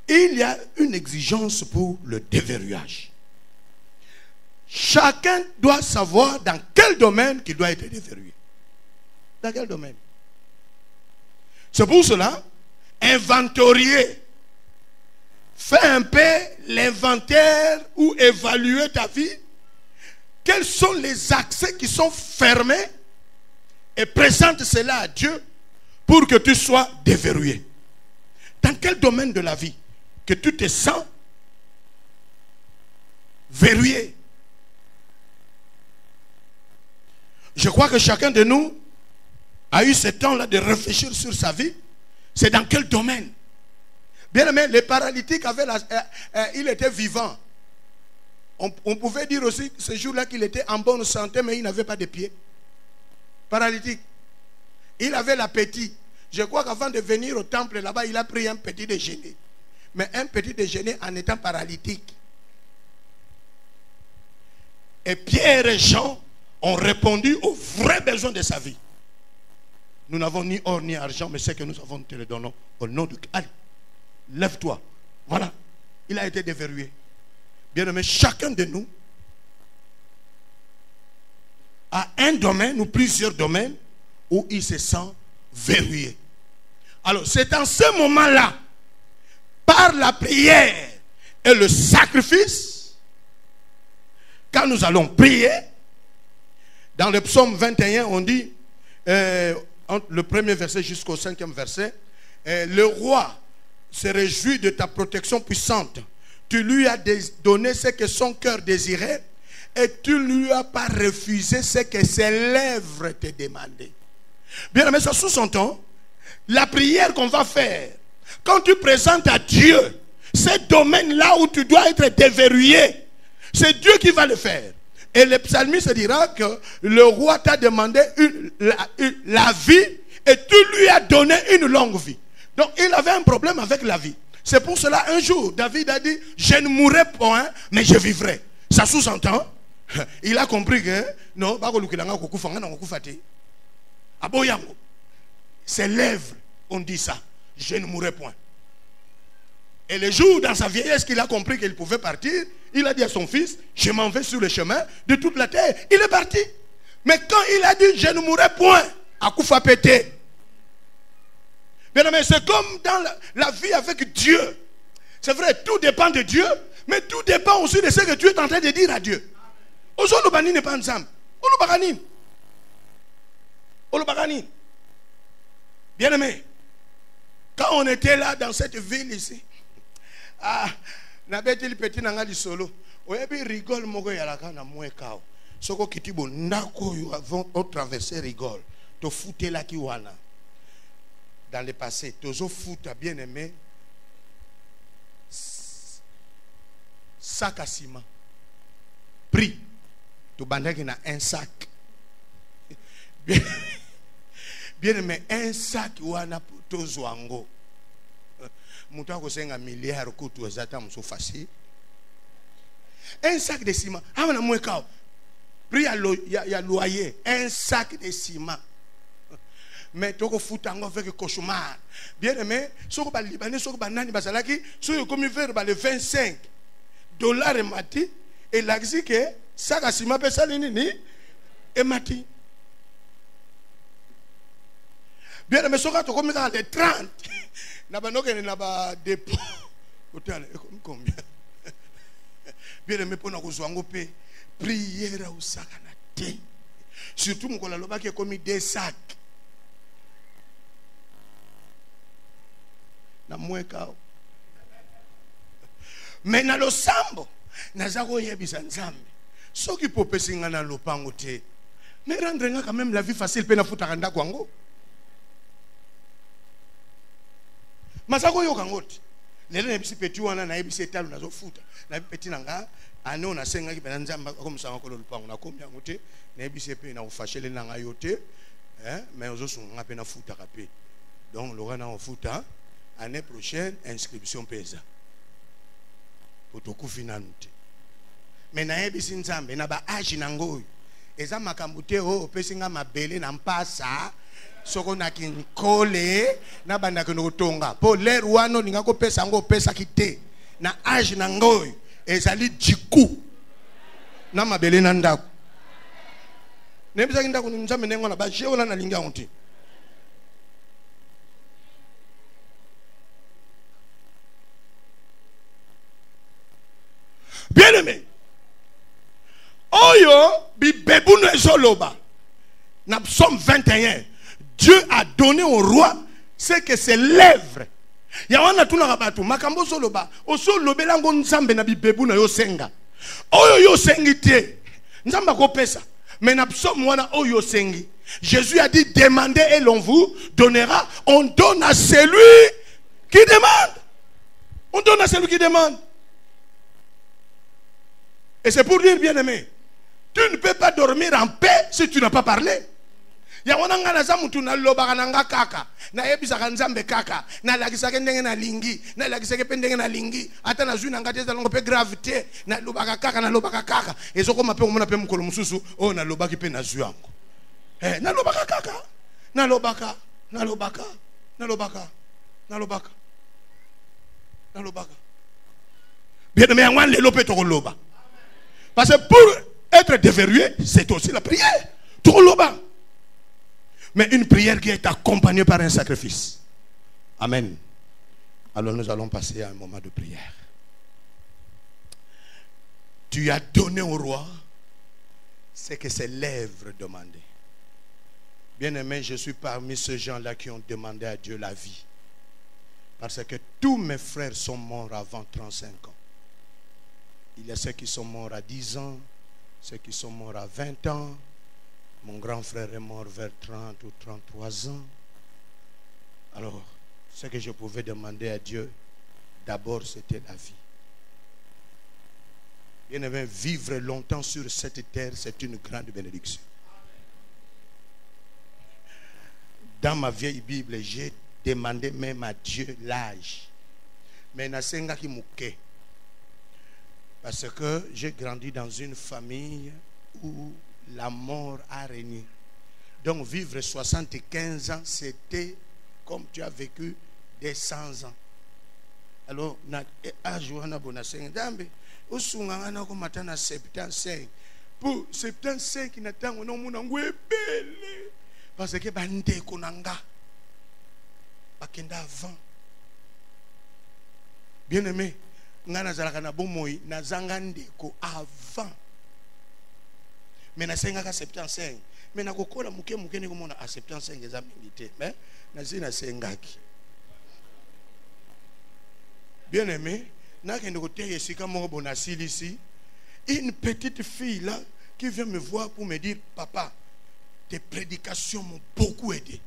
[SPEAKER 2] il y a une exigence pour le déverrouillage. Chacun doit savoir dans quel domaine il doit être déverrouillé. Dans quel domaine? C'est pour cela, inventorier. Fais un peu l'inventaire ou évaluer ta vie. Quels sont les accès qui sont fermés et présente cela à Dieu pour que tu sois déverrouillé. Dans quel domaine de la vie que tu te sens verrouillé? Je crois que chacun de nous a eu ce temps-là de réfléchir sur sa vie. C'est dans quel domaine? Bien aimé, les paralytiques avaient il était vivant. On pouvait dire aussi ce jour-là qu'il était en bonne santé, mais il n'avait pas de pieds. Paralytique. Il avait l'appétit. Je crois qu'avant de venir au temple là-bas, il a pris un petit déjeuner. Mais un petit déjeuner en étant paralytique. Et Pierre et Jean ont répondu aux vrais besoins de sa vie. Nous n'avons ni or ni argent, mais ce que nous avons, nous te le donnons au nom de... Allez, lève-toi. Voilà. Il a été déverrouillé. Bien aimé, chacun de nous a un domaine ou plusieurs domaines où il se sent verrouillé. Alors, c'est en ce moment-là, par la prière et le sacrifice, quand nous allons prier, dans le psaume 21, on dit, entre le premier verset jusqu'au 5e verset, le roi se réjouit de ta protection puissante. Tu lui as donné ce que son cœur désirait et tu ne lui as pas refusé ce que ses lèvres te demandaient. Bien aimé, ça sous-entend la prière qu'on va faire. Quand tu présentes à Dieu ce domaine-là où tu dois être déverrouillé, c'est Dieu qui va le faire. Et le psalmiste dira que le roi t'a demandé la vie et tu lui as donné une longue vie. Donc il avait un problème avec la vie. C'est pour cela un jour David a dit, je ne mourrai point mais je vivrai. Ça sous-entend, il a compris que non, ses lèvres ont dit ça, je ne mourrai point. Et le jour dans sa vieillesse qu'il a compris qu'il pouvait partir, il a dit à son fils, je m'en vais sur le chemin de toute la terre. Il est parti. Mais quand il a dit, je ne mourrai point, à Koufa pété. Bien aimé, c'est comme dans la vie avec Dieu. C'est vrai, tout dépend de Dieu, mais tout dépend aussi de ce que tu es en train de dire à Dieu. Aujourd'hui, n'est pas ensemble. Bien aimé, quand on était là dans cette ville ici, nabeti petit nanga solo, oyebi rigole moko yalaka na mwekao. Soko kitibo ndako yo avant on traverser rigole. To fouter la kiwana. Dans le passé, tozo fouta bien aimé. Sac à ciment. Prix. To bandaki na un sac. Bien aimé, un sac wana tozo ango. Mouta ko senga milliard kutu ezata mso facile. Un sac de ciment. Ah na mwekao. Prix ya loyer, un sac de ciment. Mais toko futango avec cauchemar. Bien aimé, soko ba libanais soko ba nani basalaki, soko comme faire ba le 25 dollars et mati et l'axi que sac à ciment pe salini ni et mati. Bien aimé, soko to comme dans les 30. Na ba noke na ba dépôt. Hôtel combien? Bien aimé pona ko zwango pe prière au sac na te. Surtout mon kola loba qui comme des sacs. Na moins kao. Mais na losambo naza koyebisa nzambe soki popesi nga na lopango te mais rendre nga quand même la vie facile pe na futaka ndako yango masako yoka ngoti lelo nebisi peti wana na ebisi etalo nazo futa na peti nanga ano na senga ki bana nzamba ko musanga ko lopango na komya ngote na ebisi pe na ufashele nanga yote mais ozo sunga pe na futa ka pe donc le rana futa année prochaine inscription pesa otokufi nanu te mais na ebisi nzambe na ba age nango eza makambo te o opesi nga mabele na mpasa soko na kinkole na banda ko tonga po l'air wano ninga ko pesa ngo pesa kite na age nango ezali jiku na mabele na ndako nebisa ndako ni nzambe nengo na ba jeola na linga onti bien aimé oyo bibebuno ezoloba na Psaume 21 Dieu a donné au roi ce que ses lèvres ya wana tuna batu makambo zoloba osolobela ngo nzambe na bibebuno yo senga oyo yo sengi te nzamba ko pesa mais na Psaume wana oyo sengi Jésus a dit demandez et l'on vous donnera. On donne à celui qui demande. On donne à celui qui demande. Et c'est pour dire, bien aimé, tu ne peux pas dormir en paix si tu n'as pas parlé. Ya wananga na zamutu na loba nanga kaka na yebisaka nzambe kaka na lakisaka ndenge na lingi na lakisaka pendenge na lingi ata na zwi nanga teza longo pe gravité na lobaka kaka ezokoma pe omona pe mukolo mususu o na lobaki pe na zwi yango na lobaka kaka na lobaka bien aimé ngwan lelo pe to loba parce que pour être déverrouillé c'est aussi la prière to loba. Mais une prière qui est accompagnée par un sacrifice. Amen. Alors nous allons passer à un moment de prière. Tu as donné au roi ce que ses lèvres demandaient. Bien-aimé, je suis parmi ceux gens-là qui ont demandé à Dieu la vie. Parce que tous mes frères sont morts avant 35 ans. Il y a ceux qui sont morts à 10 ans, ceux qui sont morts à 20 ans. Mon grand frère est mort vers 30 ou 33 ans. Alors, ce que je pouvais demander à Dieu, d'abord, c'était la vie. Bien aimé, vivre longtemps sur cette terre, c'est une grande bénédiction. Dans ma vieille Bible, j'ai demandé même à Dieu l'âge. Mais nasenga ki mouke. Parce que j'ai grandi dans une famille où la mort a régné. Donc vivre 75 ans, c'était comme tu as vécu des 100 ans. Alors, na ajuana bonasenga dambe usunganga na ko matana 75. Pour 75 qui n'attend no muna ngwebele. Parce que bande konanga bakenda avant. Bien aimé, ngana zalaka na bomoi na zanga ndeko avant. Mais na senga ka 75 mais na kokola muke ni komona a 75 eza mingi mais na zina sengaki bien aimé na kende kote yesika moko bona silisi une petite fille là qui vient me voir pour me dire papa tes prédications m'ont beaucoup aidé.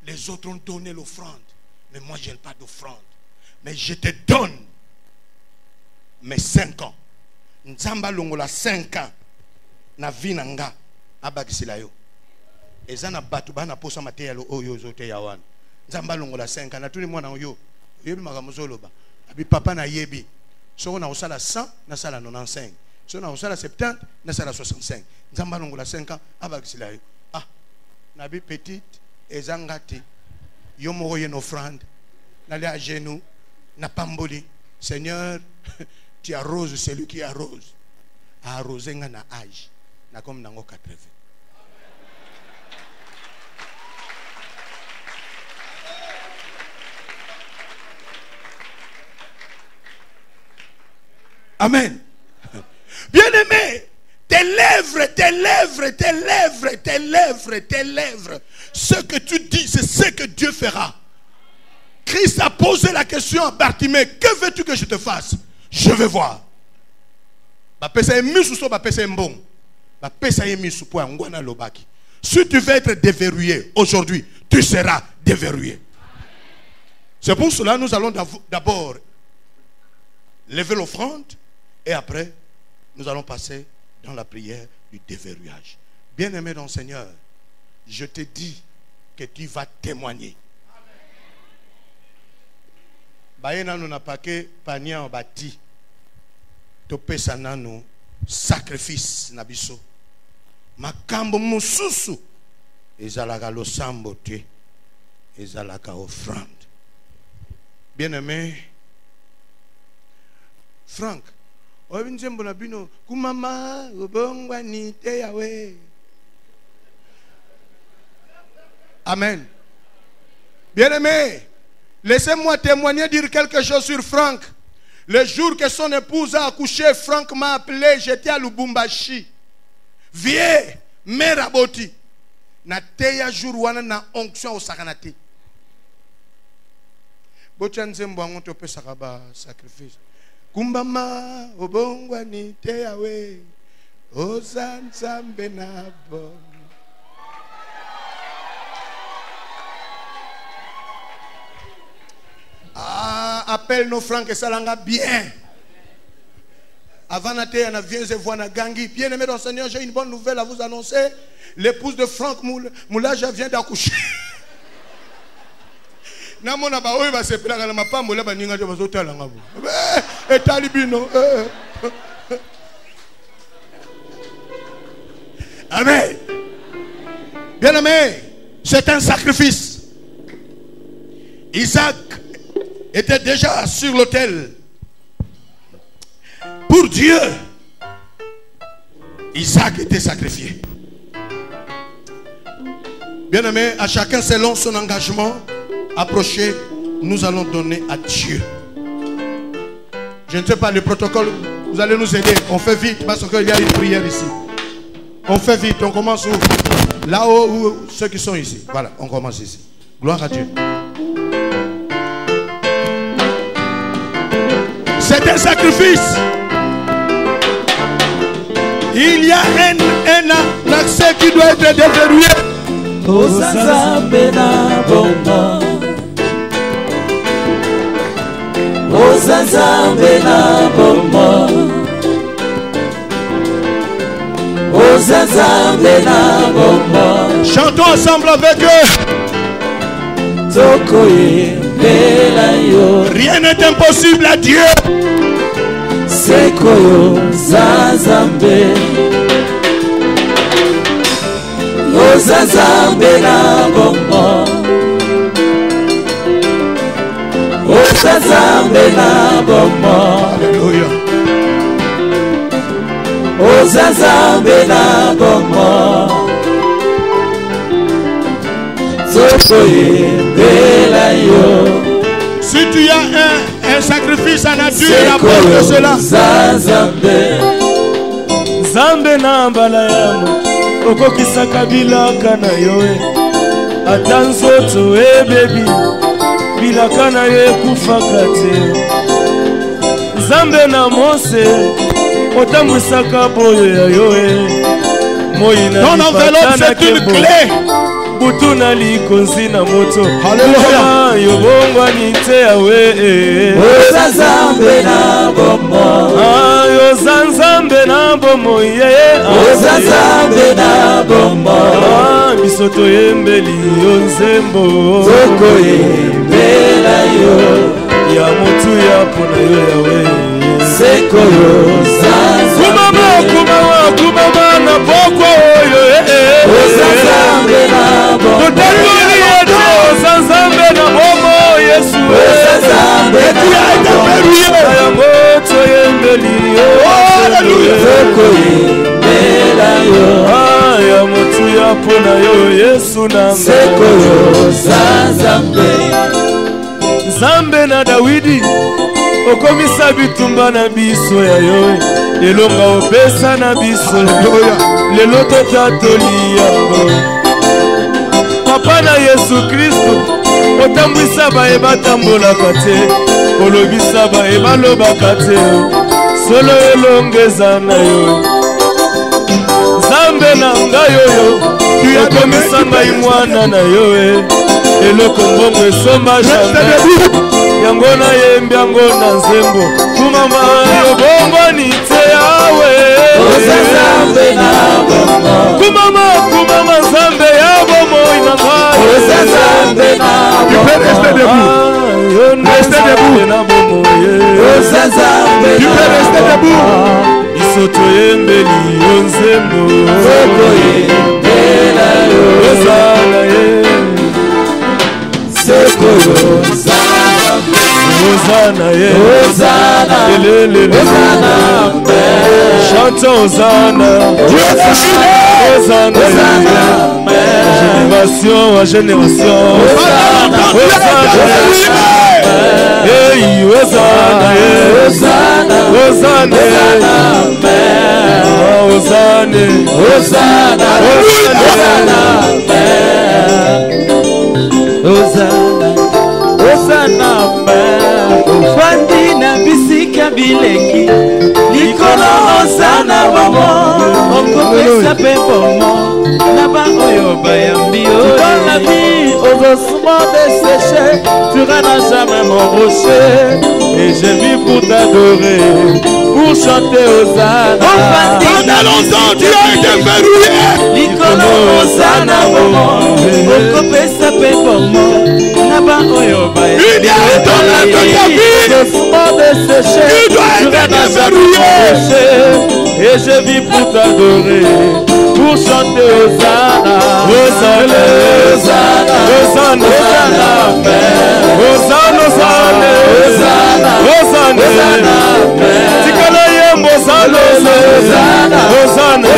[SPEAKER 2] Les autres ont donné l'offrande mais moi je n'ai pas d'offrande mais je te donne mes 5 ans nzamba longola 5 ans na vinanga abakisila yo ezana batu bana posa mateya lo oyo zote ya wana nzamba longola 5 na tuli mwana yo yebi makamuzoloba abi papa na yebi soko na osala 100 na sala 95 soko na osala 70 na sala 65 nzamba longola 5 abakisila yo na bi petite ezangati yo moko ye offrande na le à genoux na pamboli Seigneur tu arroses celui qui arrose a arrosé nga na âge na comme nango 80. Amen. Bien aimé, tes lèvres, ce que tu dis, c'est ce que Dieu fera. Christ a posé la question à Bartimée, que veux-tu que je te fasse? Je vais voir. Si tu veux être déverrouillé aujourd'hui, tu seras déverrouillé. C'est pour cela que nous allons d'abord lever l'offrande et après nous allons passer dans la prière du déverrouillage. Bien-aimé dans le Seigneur, je te dis que tu vas témoigner. Baena nous n'a pas que panier en bâti. Topesa nanu sacrifice na biso. Makambo mususu ezalaka losambo te. Ezalaka offrande. Bien-aimé Frank, oebinzembo na bino kumama obongwa ni te yawe. Amen. Bien-aimé, laissez-moi témoigner, dire quelque chose sur Frank. Le jour que son épouse a accouché, Frank m'a appelé, j'étais à Lubumbashi. Viens, meraboti. Na teya jour wana na onction au sakanate. Bochanzembo ango tope sakaba sacrifice. Kumbama obongwa ni te yawe. Ozanzambe na bon. Ah, appelle nos Franck et Salanga bien. Avant d'aller à la vieille voix na gangi. Bien aimé dans le Seigneur, j'ai une bonne nouvelle à vous annoncer. L'épouse de Franck Moulaja vient d'accoucher. Namona ba oyi ba sepela kana mapambo la baninga jo bazotala ngabo. Etalibino. Amen. Bien aimé, c'est un sacrifice. Isaac était déjà sur l'autel. Pour Dieu, Isaac était sacrifié. Bien aimé, à chacun selon son engagement, approchez, nous allons donner à Dieu. Je ne sais pas le protocole, vous allez nous aider. On fait vite parce qu'il y a une prière ici. On fait vite, on commence où? Là-haut, où ceux qui sont ici. Voilà, on commence ici. Gloire à Dieu. C'est un sacrifice. Il y a un accès qui doit être déverrouillé.
[SPEAKER 3] Ozazambe na bomba, Ozazambe na bomba, Ozazambe na bomba.
[SPEAKER 2] Chantons ensemble avec eux.
[SPEAKER 3] Tokoye belayo.
[SPEAKER 2] Rien n'est impossible à Dieu.
[SPEAKER 3] Sekoyo zazambe. Ozazambe na bomba, Ozazambe na bomba.
[SPEAKER 2] Alléluia.
[SPEAKER 3] Ozazambe na bomba. Tokoye belayo.
[SPEAKER 2] Si tu as un sacrifice à nature, apporte cela.
[SPEAKER 3] Zazambe. Zambe na mbala yamo. Okokisa kabilaka na yoe. Ata nzoto baby. Bilaka na yo ekufaka te. Zambe na Mose. Otambwisaka boyo ya yoe. Moi na
[SPEAKER 2] ton enveloppe c'est une clé.
[SPEAKER 3] Butuna likonzi na moto.
[SPEAKER 2] Alléluia.
[SPEAKER 3] Yobongwa nite yawe. Ozazambe na bombo. Ozazambe na bombo ye. Ozazambe na bombo. Bisoto yembeli yonzembo. Toko yembela yo. Ya mutu ya pona yo yawe. Seko yo zazambe. Kumama na poko yo. Ozazambe na bombo. Ozazambe na bombo Yesu. Ozazambe na bombo. Ya moto yembeli yo. Hallelujah. Toko yembela yo. Ya mutu ya pona yo Yesu na seko yo zazambe. Zambe na Dawidi. Okomisa bitumba na biso ya yo. Elonga opesa na biso. Lelo totatoli yango. Papa na Yesu Kristo. otambwisa baye batambolaka te olobisa baye balobaka te solo elongeza na yo Nzambe na ngai oyo okomisa ngai mwana na yo eloko mbongo esomba jamais yango nayembi yango na nzembo kumama yobongwani te yawe kumama Nzambe ya bomoi na ngai
[SPEAKER 5] Tu peux rester debout. Restez debout. Tu peux rester debout.
[SPEAKER 3] Isoto yembeli yonzembo Ozana ye Ozana ye Ozana chantons Ozana Ozana génération à génération Hey, Ozana Ozana Ozana
[SPEAKER 4] Fandi na bisika bileki Likolo Ozana wamo Okopesa pe bomo Naba oyo bayambi Dans la vie, aux ossements desséchés Tu n'as jamais mon rocher Et je vis pour t'adorer Pour chanter Ozana
[SPEAKER 5] Pendant longtemps tu as été verrouillé.
[SPEAKER 4] Likolo Ozana wamo Okopesa pe bomo Naba oyo bayambi
[SPEAKER 5] Il y a un temps de ta vie.
[SPEAKER 4] Tu
[SPEAKER 5] dois être verrouillé.
[SPEAKER 3] Et je vis pour t'adorer Pour chanter Ozana Ozana Ozana Ozana Ozana Ozana Ozana Ozana Tikala yembo Ozana Ozana Ozana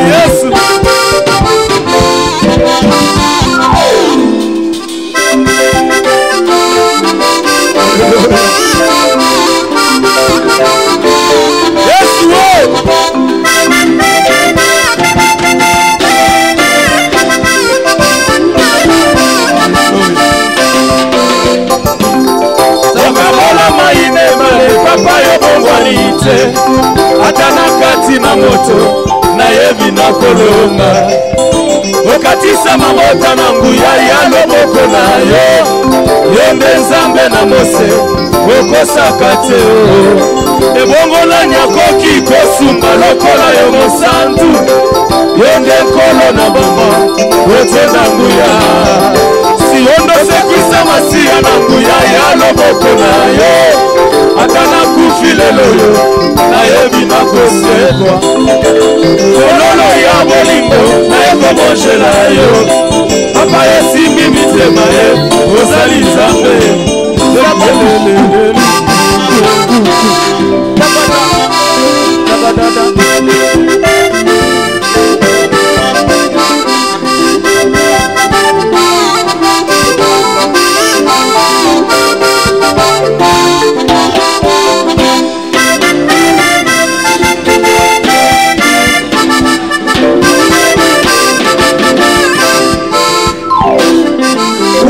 [SPEAKER 3] Yesu Papa yo bongwani te Atana kati na moto Na yebi na kolonga Okatisa mamota na nguya ya loboko na yo Yende Nzambe na Mose Okosaka te Ebongola nyakoki kosumba lokola yo mosantu Yende nkolo na bomba Ote na nguya Si ondo sekisa masiya na nguya ya loboko na yo Atana kufile loyo Na yebi na kosekwa Kololo ya bolingo Na yeko bonjela yo Papa yesimbi mitema ye Ozali Nzambe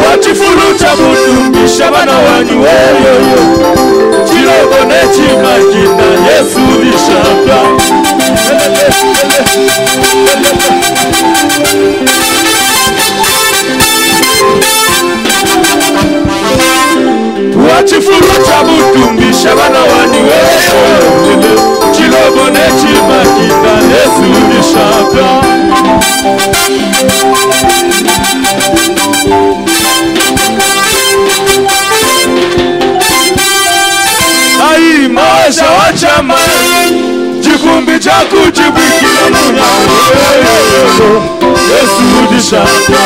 [SPEAKER 3] Wachifulu chabutu Bishabana wanyu weyoyo Chilobone chimakina Yesu bishapa Wachifulu chabutu Bishabana wanyu weyoyo Chilobone chimakina Yesu bishapa Ai maisha wachama Jikumbi chaku jibwikila munya Yesu dishaka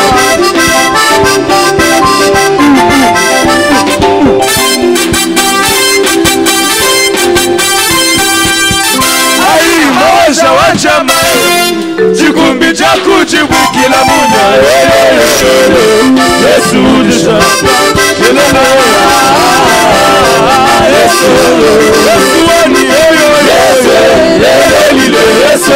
[SPEAKER 3] Ai maisha wachama Jikumbi chaku jibwikila munya Yesu dishaka Yesu wani Yesu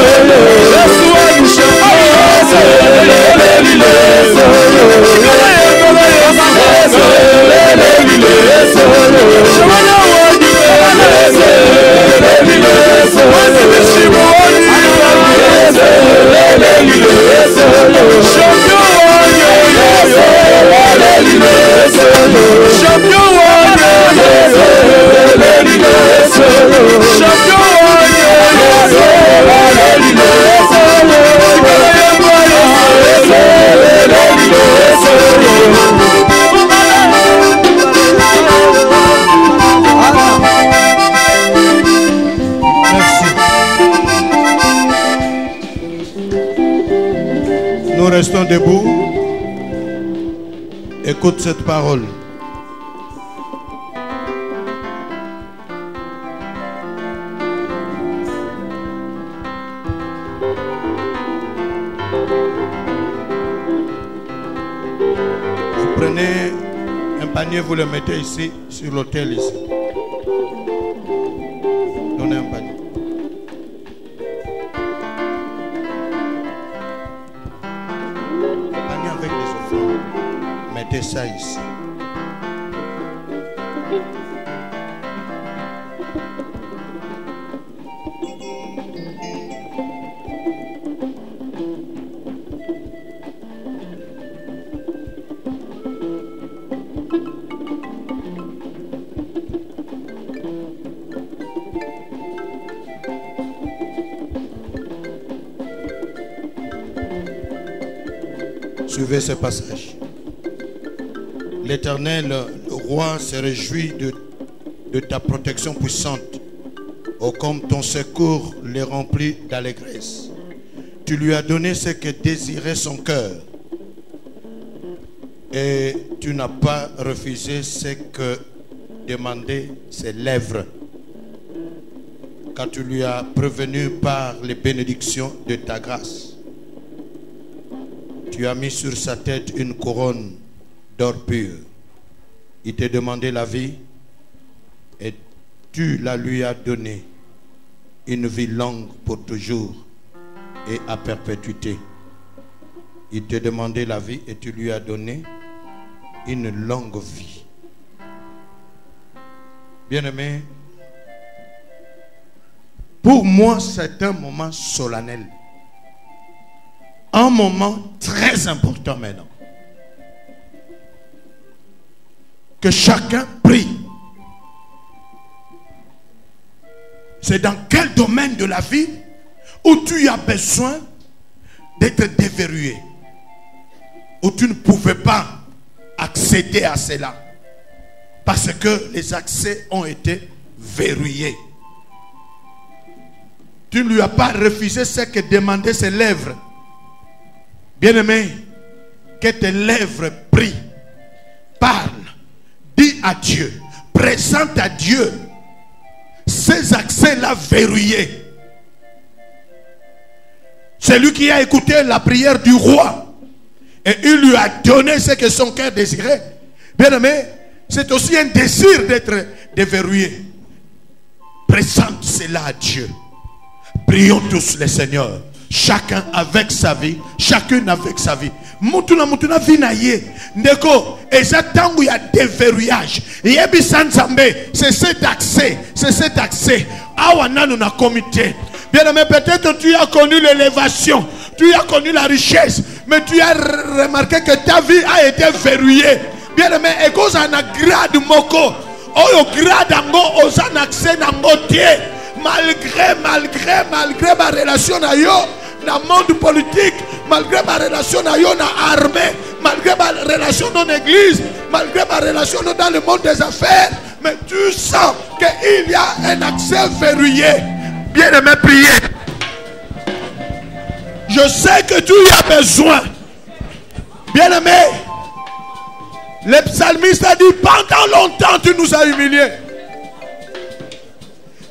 [SPEAKER 2] Écoute cette parole. Vous prenez un panier, vous le mettez ici, sur l'autel ici. Donnez un panier. Un panier avec des offrandes. Mettez ça ici. Suivez ce passage. L'Éternel, le roi, se réjouit de ta protection puissante. Oh, comme ton secours les remplit d'allégresse. Tu lui as donné ce que désirait son cœur. Et tu n'as pas refusé ce que demandaient ses lèvres. Car tu lui as prévenu par les bénédictions de ta grâce. Tu as mis sur sa tête une couronne d'or pur. Il t'a demandé la vie et tu la lui as donnée. Une vie longue pour toujours et à perpétuité. Il t'a demandé la vie et tu lui as donné une longue vie. Bien-aimé, pour moi c'est un moment solennel. Un moment très important maintenant. Que chacun prie. C'est dans quel domaine de la vie où tu as besoin d'être déverrouillé, où tu ne pouvais pas accéder à cela parce que les accès ont été verrouillés. Tu ne lui as pas refusé ce que demandaient ses lèvres. Bien-aimé, que tes lèvres prient, parle, dis à Dieu, présente à Dieu ces accès-là verrouillés. C'est lui qui a écouté la prière du roi et il lui a donné ce que son cœur désirait. Bien-aimé, c'est aussi un désir d'être déverrouillé. Présente cela à Dieu. Prions tous le Seigneur. Chacun avec sa vie, chacune avec sa vie. Mutuna vie na ye. Ndeko, exactement où il y a déverrouillage. Yebi Sanzambe, c'est cet accès, c'est cet accès. Awana nous na comité. Bien aimé, peut-être tu as connu l'élévation, tu as connu la richesse, mais tu as remarqué que ta vie a été verrouillée. Bien aimé, et cause en a grade moko, oyo grade ango osan accès na motier. Malgré ma relation na yo na monde politique, malgré ma relation na yo na armée, malgré ma relation dans l'église, malgré ma relation dans le monde des affaires, mais tu sens qu'il y a un accès verrouillé. Bien aimé, priez. Je sais que tu y as besoin. Bien aimé, le psalmiste a dit pendant longtemps tu nous as humiliés.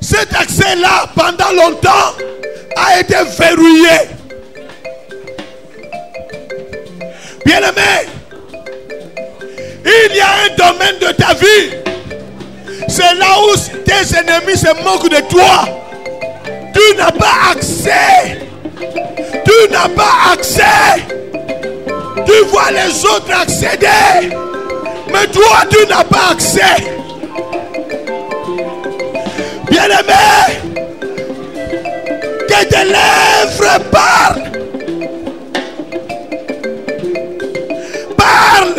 [SPEAKER 2] Cet accès-là, pendant longtemps, a été verrouillé. Bien-aimé, il y a un domaine de ta vie. C'est là où tes ennemis se moquent de toi. Tu n'as pas accès. Tu n'as pas accès. Tu vois les autres accéder. Mais toi, tu n'as pas accès. Bien-aimé, que tes lèvres parlent. Parle.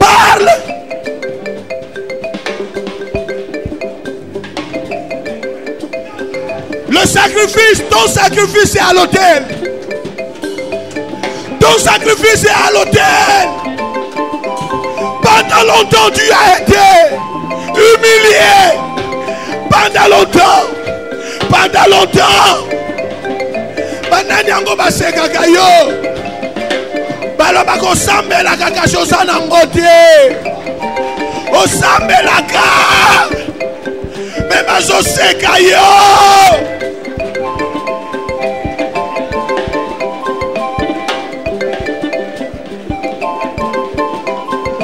[SPEAKER 2] Parle. Le sacrifice, ton sacrifice est à l'autel. Ton sacrifice est à l'autel. Pendant longtemps, tu as été humilié. Pendant longtemps. Pendant longtemps. banani yango basekaka yo baloba kosambelaka kasi oza nango te osambelaka me bazoseka yo.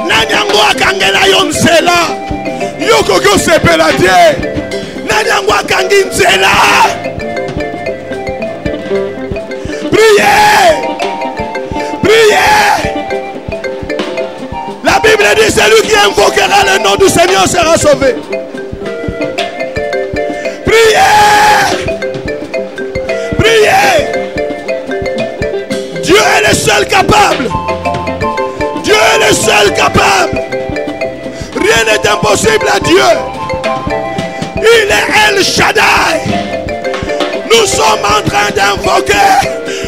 [SPEAKER 2] Nani yango akangela yo nzela yo koki osepela te. Nani yango akangi nzela. Priez, priez. La Bible dit celui qui invoquera le nom du Seigneur sera sauvé. Priez, priez. Dieu est le seul capable. Dieu est le seul capable. Rien n'est impossible à Dieu. Il est El Shaddai. Nous sommes en train d'invoquer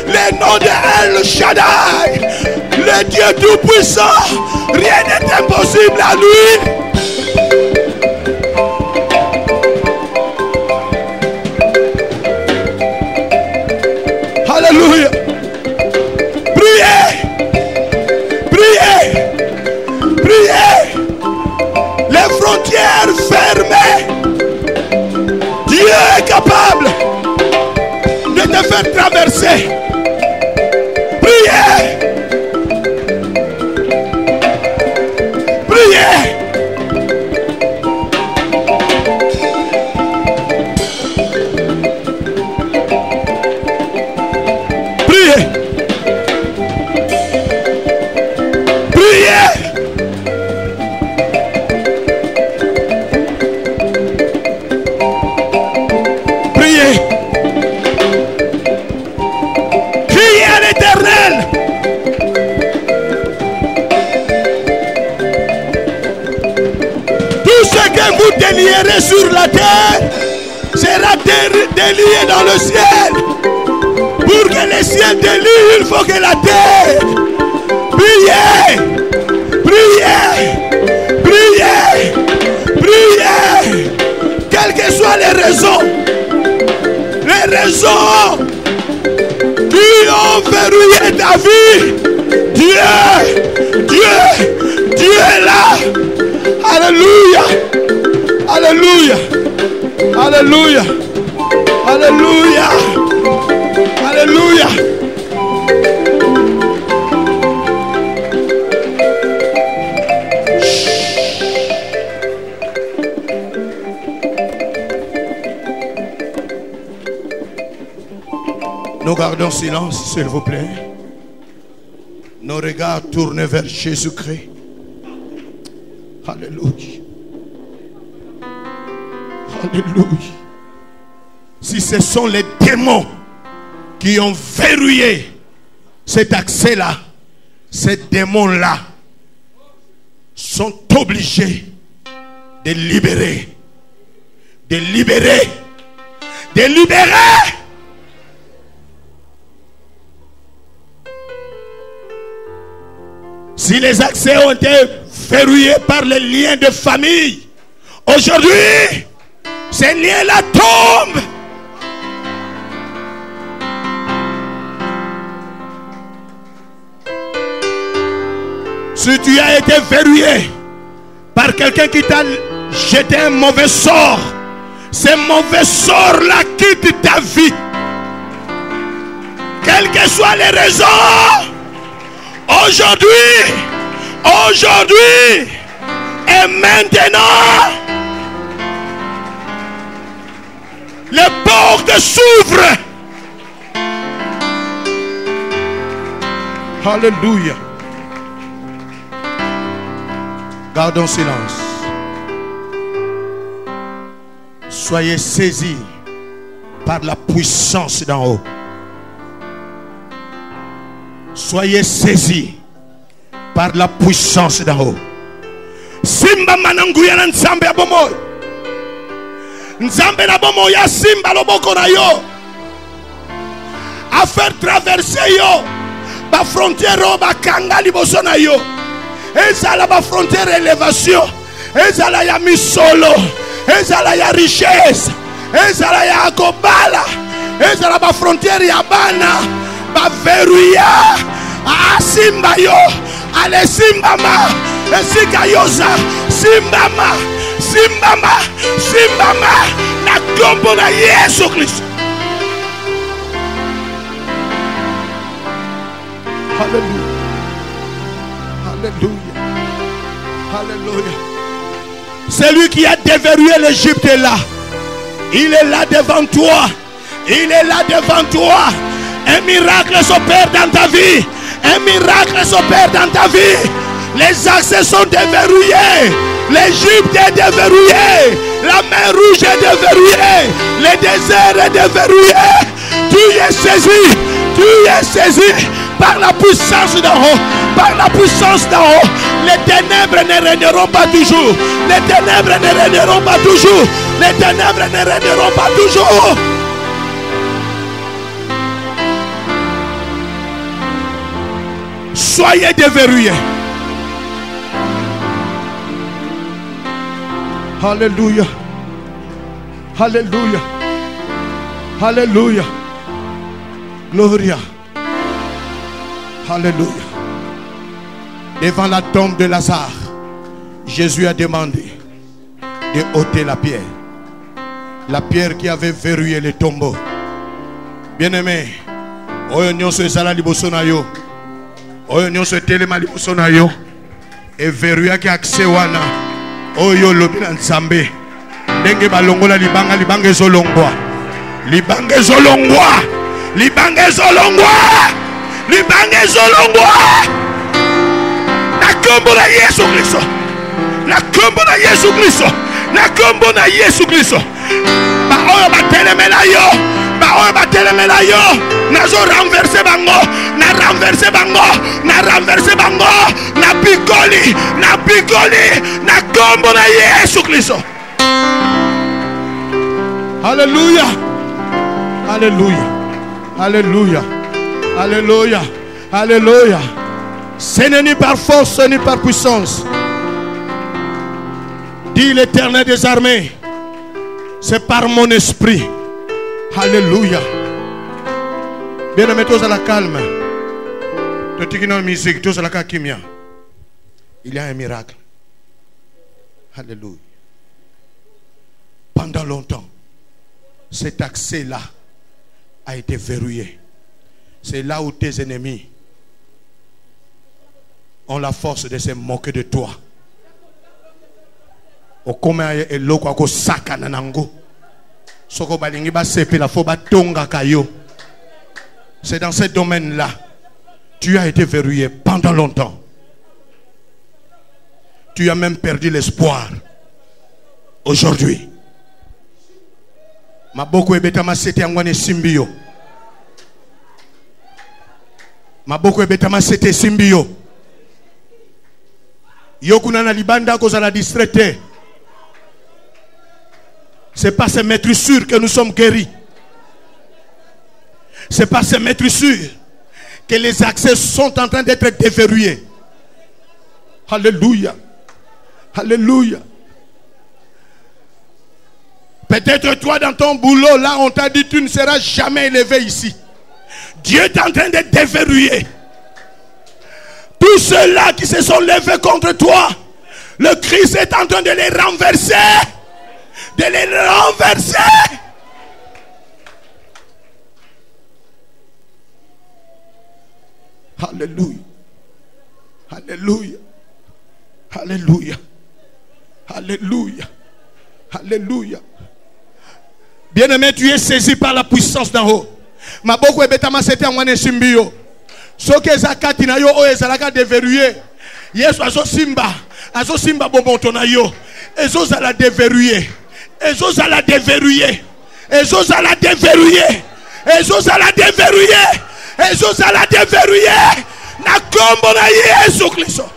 [SPEAKER 2] le nom de El Shaddai, le Dieu tout-puissant. Rien n'est impossible à lui. Alléluia. Priez. Priez. Priez. Les frontières fermées. Dieu est capable de te faire traverser. Priez. Priez. Priez. Priez. Priez. Criez à l'Éternel. Tout ce que vous délierez sur la terre sera délié dans le ciel. Pour que le ciel délie, il faut que la terre. Priez. Priez. Priez. Priez. Quelles que soient les raisons qui ont verrouillé ta vie, Dieu est là. Alléluia. Alléluia. Alléluia. Alléluia. Alléluia. Nous gardons silence, s'il vous plaît. Nos regards tournés vers Jésus-Christ. Alléluia. Alléluia. Si ce sont les démons qui ont verrouillé cet accès-là, ces démons-là sont obligés de libérer. De libérer. De libérer. Si les accès ont été verrouillés par les liens de famille, aujourd'hui, ces liens-là tombent. Si tu as été verrouillé par quelqu'un qui t'a jeté un mauvais sort, ce mauvais sort-là quitte ta vie. Quelles que soient les raisons, aujourd'hui et maintenant, les portes s'ouvrent. Alléluia. Gardons silence. Soyez saisis par la puissance d'en haut. Soyez saisis par la puissance d'en haut. Simba mananguya na nzambe abomo. Nzambe na bomo ya simba loboko na yo. A faire traverser yo ba frontière ba kanga liboso na yo. Ezala ba frontière élévation. Ezala ya misolo. Ezala ya richesse. Ezala ya kobala. ezala ba frontière ya bana ba verrouiller asimba yo ale simbama esika yoza simbama na kombo na Yesu Kristo. Alléluia. Alléluia. Alléluia. Celui qui a déverrouillé l'Égypte est là. Il est là devant toi. Il est là devant toi. Un miracle s'opère dans ta vie. Un miracle s'opère dans ta vie. Les accès sont déverrouillés. L'Égypte est déverrouillée. La mer rouge est déverrouillée. Le désert est déverrouillé. Tu es saisi. Tu es saisi par la puissance d'en haut. Par la puissance d'en haut. Les ténèbres ne régneront pas toujours. Les ténèbres ne régneront pas toujours. Les ténèbres ne régneront pas toujours. Soyez déverrouillés. Alléluia. Alléluia. Alléluia. Gloria. Alléluia. Devant la tombe de Lazare, Jésus a demandé de ôter la pierre. La pierre qui avait verrouillé le tombeau. Bien-aimé, oyo nyonso ezala liboso na yo. Oyo nyonso etelema liboso na yo. E verrouillaki accès wana. Oyo lobi na Nzambe. Ndenge balongola libanga ezolongwa. Libanga ezolongwa. Libanga ezolongwa. Libanga ezolongwa. Na kombo na Yesu Kristo. Na kombo na Yesu Kristo. Na kombo na Yesu Kristo. Ba oyo batelemela yo. Ba oyo batelemela yo. Nazo renverser bango. Na renverser bango. Na renverser bango. Na pikoli. Na pikoli. Na kombo na Yesu Kristo. Alléluia. Alléluia. Alléluia. Alléluia. Alléluia. Ce n'est ni par force ni par puissance, dit l'Éternel des armées. C'est par mon esprit. Alléluia. Bien-aimés, tous à la calme. Musique, tous à la kimia. Il y a un miracle. Alléluia. Pendant longtemps, cet accès-là a été verrouillé. C'est là où tes ennemis ont la force de se moquer de toi. C'est dans ce domaine-là. Tu as été verrouillé pendant longtemps. Tu as même perdu l'espoir. Aujourd'hui. Maboko ebetama sete angwane simbio. Maboko ebetama sete simbio. Yokuna na libanda kozala distraité. C'est par ces maîtrisures que nous sommes guéris. C'est par ces maîtrisures que les accès sont en train d'être déverrouillés. Alléluia. Alléluia. Peut-être toi dans ton boulot, là on t'a dit tu ne seras jamais élevé ici. Dieu est en train de déverrouiller. Tous ceux-là qui se sont levés contre toi, le Christ est en train de les renverser. De les renverser. Alléluia. Alléluia. Alléluia. Alléluia. Alléluia. Bien-aimé, tu es saisi par la puissance d'en haut. Maboko ebetama sete angwane simbio. Soke zakati na yo o ezalaka déverrouillé. Yesu azo simba bomoto na yo. Ezo zala déverrouillé. Ezo zala déverrouillé. Ezo zala déverrouillé. Ezo zala déverrouillé. Ezo zala déverrouillé. Na kombo na Yesu Kristo.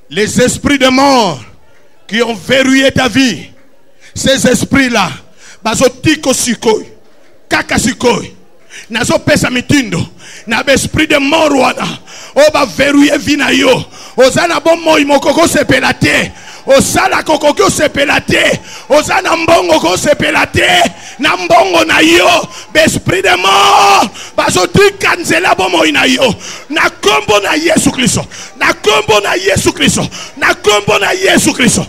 [SPEAKER 2] Les esprits de mort qui ont verrouillé ta vie, ces esprits-là, bazotiko sikoi, kaka sikoi, nazo pesa mitindo na esprit de mort wana o ba verrouiller vina yo ozana bon moi mokoko sepela te osala kokoko sepela te ozana mbongo ko sepela te na mbongo na yo esprit de mort bazo tika nzela bon moi na yo na kombo na Yesu Kristo na kombo na Yesu Kristo na kombo na Yesu Kristo.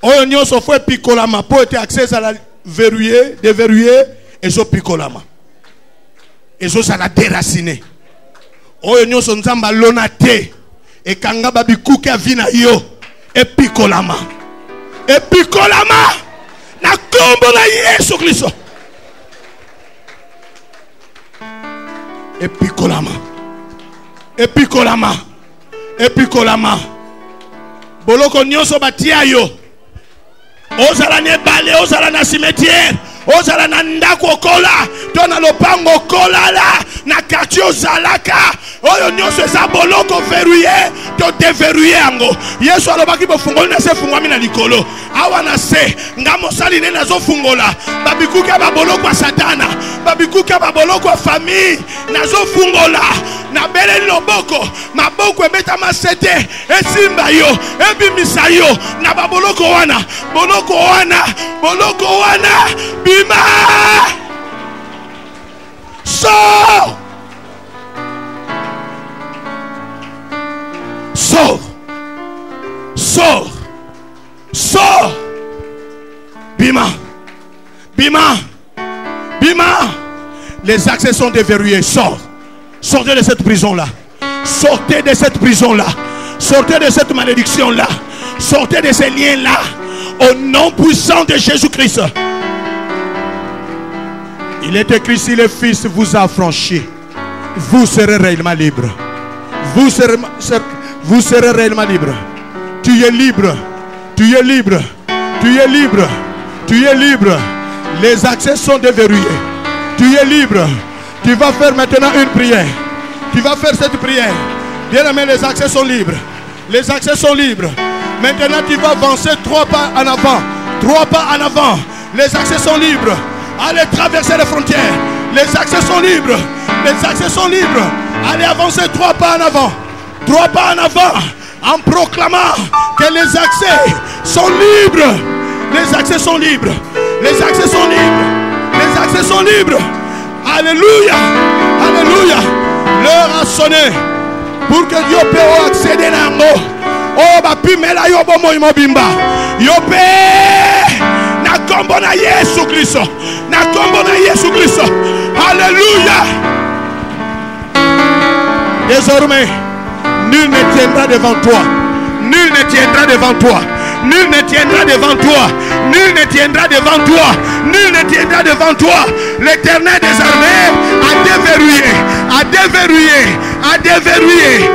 [SPEAKER 2] Oyo nyonso fwe pikolama po ete accès à la verrouiller, déverrouiller et zo pikolama. Et zo sala déraciné. Oyo nyonso nzamba lona te e kanga babikuke avina yo e pikolama. E pikolama na kombo na Yesu Kristo. E pikolama. E pikolama. E pikolama. Boloko nyonso batia yo. Ozala ne bale, ozala na cimetière, ozala na ndako kola, tona lopango kola la, na quartier ozalaka, oyo nyonso eza boloko verrouillé, to déverrouillé ango. Yesu alobaki bo fungoli na se fungwami na likolo. Awa na se, nga mosali ne nazo fungola, babikuka ba boloko wa satana, babikuka ba boloko wa famille, nazo fungola. Na bele loboko maboko ebeta masete esimba yo ebimisa yo na baboloko wana bima sors bima les accès sont déverrouillés. Sortez de cette prison-là. Sortez de cette prison-là. Sortez de cette malédiction-là. Sortez de ces liens-là. Au nom puissant de Jésus-Christ. Il est écrit, si le Fils vous a affranchi, vous serez réellement libre. Vous serez réellement libre. Tu es libre. Tu es libre. Tu es libre. Tu es libre. Les accès sont déverrouillés. Tu es libre. Tu vas faire maintenant une prière. Tu vas faire cette prière. Bien-aimé, les accès sont libres. Les accès sont libres. Maintenant, tu vas avancer 3 pas en avant. 3 pas en avant. Les accès sont libres. Allez traverser les frontières. Les accès sont libres. Les accès sont libres. Allez avancer 3 pas en avant. 3 pas en avant. En proclamant que les accès sont libres. Les accès sont libres. Les accès sont libres. Les accès sont libres. Alléluia. Alléluia. L'heure a sonné pour que Dieu puisse accéder à nous. Oh, bapimela yo bomo imobimba. Yo pe na kombo na Yesu Kristo. Na kombo na Yesu Kristo. Alléluia. Désormais, nul ne tiendra devant toi. Nul ne tiendra devant toi. Nul ne tiendra devant toi. Nul ne tiendra devant toi. Nul ne tiendra devant toi. L'Éternel des armées a déverrouillé. A déverrouillé. A déverrouillé.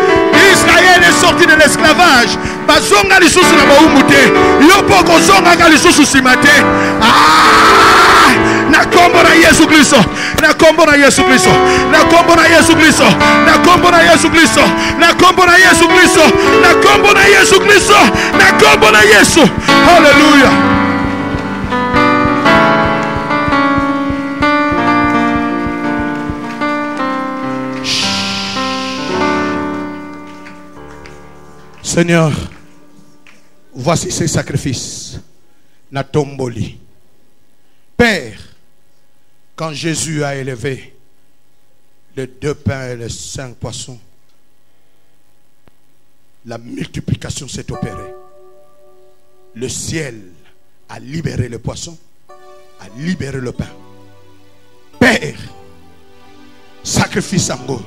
[SPEAKER 2] Israël est sorti de l'esclavage. Bazonga lisusu na baumute. Yopoko zonga ka lisusu simate. Ah! Na kombo na Yesu Kristo. Na kombo na Yesu Kristo. Na kombo na Yesu Kristo. Na kombo na Yesu Kristo. Na kombo na Yesu Kristo. Na kombo na Yesu Kristo. Na kombo na Yesu. Hallelujah. Seigneur, voici ces sacrifices. Na tomboli. Père, quand Jésus a élevé les 2 pains et les 5 poissons, la multiplication s'est opérée. Le ciel a libéré le poisson, a libéré le pain. Père, sacrifice ango.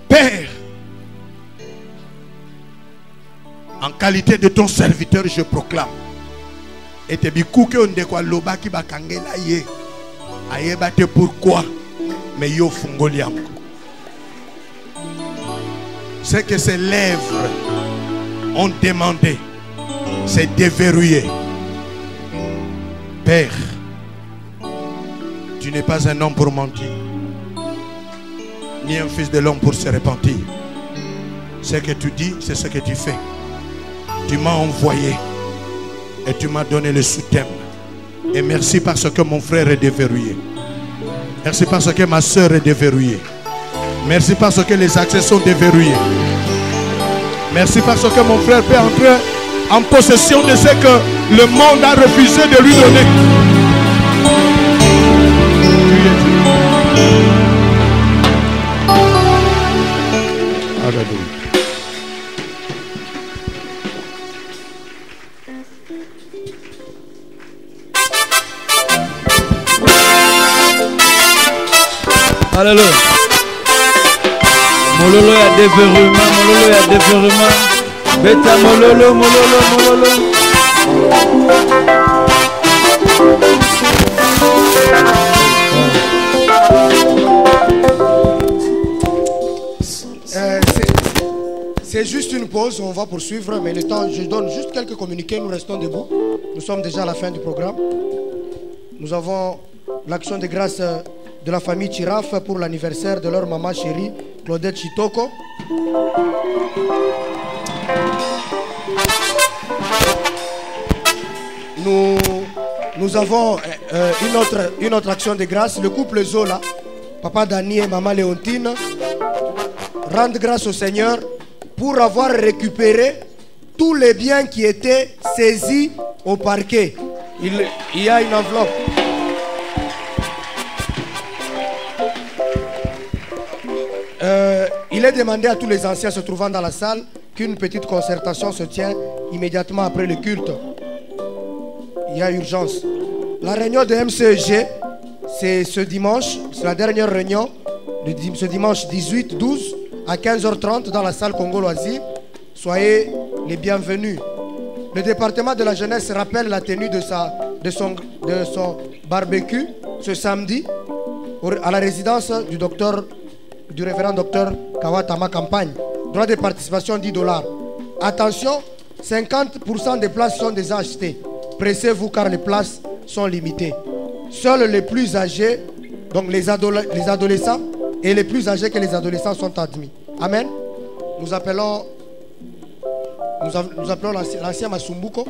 [SPEAKER 2] Père, en qualité de ton serviteur, je proclame. Et te bikuke ondekwa loba ki bakangela ye. Ayebate pourquoi. Mais yo fungoliam. Ce que ses lèvres ont demandé, c'est déverrouillé. Père, Tu n'es pas un homme pour mentir, ni un fils de l'homme pour se repentir. Ce que tu dis, c'est ce que tu fais. Tu m'as envoyé et tu m'as donné le sous-thème. Et merci parce que mon frère est déverrouillé. Merci parce que ma soeur est déverrouillée. Merci parce que les accès sont déverrouillés. Merci parce que mon frère peut entrer en possession de ce que le monde a refusé de lui donner. Alléluia.
[SPEAKER 4] Alléluia. Mololo ya déverrouillement, mololo ya déverrouillement. Beta mololo, mololo, mololo.
[SPEAKER 1] C'est juste une pause, on va poursuivre, mais le temps, je donne juste quelques communiqués, nous restons debout. Nous sommes déjà à la fin du programme. Nous avons l'action de grâce de la famille Chiraf pour l'anniversaire de leur maman chérie, Claudette Chitoko. Nous avons une autre action de grâce, le couple Zola, papa Dani et maman Léontine, rendent grâce au Seigneur pour avoir récupéré tous les biens qui étaient saisis au parquet. Il y a une enveloppe. Il est demandé à tous les anciens se trouvant dans la salle qu'une petite concertation se tient immédiatement après le culte. Il y a urgence. La réunion de MCEG, c'est ce dimanche, c'est la dernière réunion, ce dimanche 18-12 à 15h30 dans la salle Congo-Loisir. Soyez les bienvenus. Le département de la jeunesse rappelle la tenue de son barbecue ce samedi à la résidence du révérend docteur Kawatama Campagne. Droit de participation $10. Attention, 50% des places sont déjà achetées. Pressez-vous car les places sont limitées. Seuls les plus âgés, donc les adolescents et les plus âgés que les adolescents sont admis. Amen. Nous appelons l'ancien Masumbuko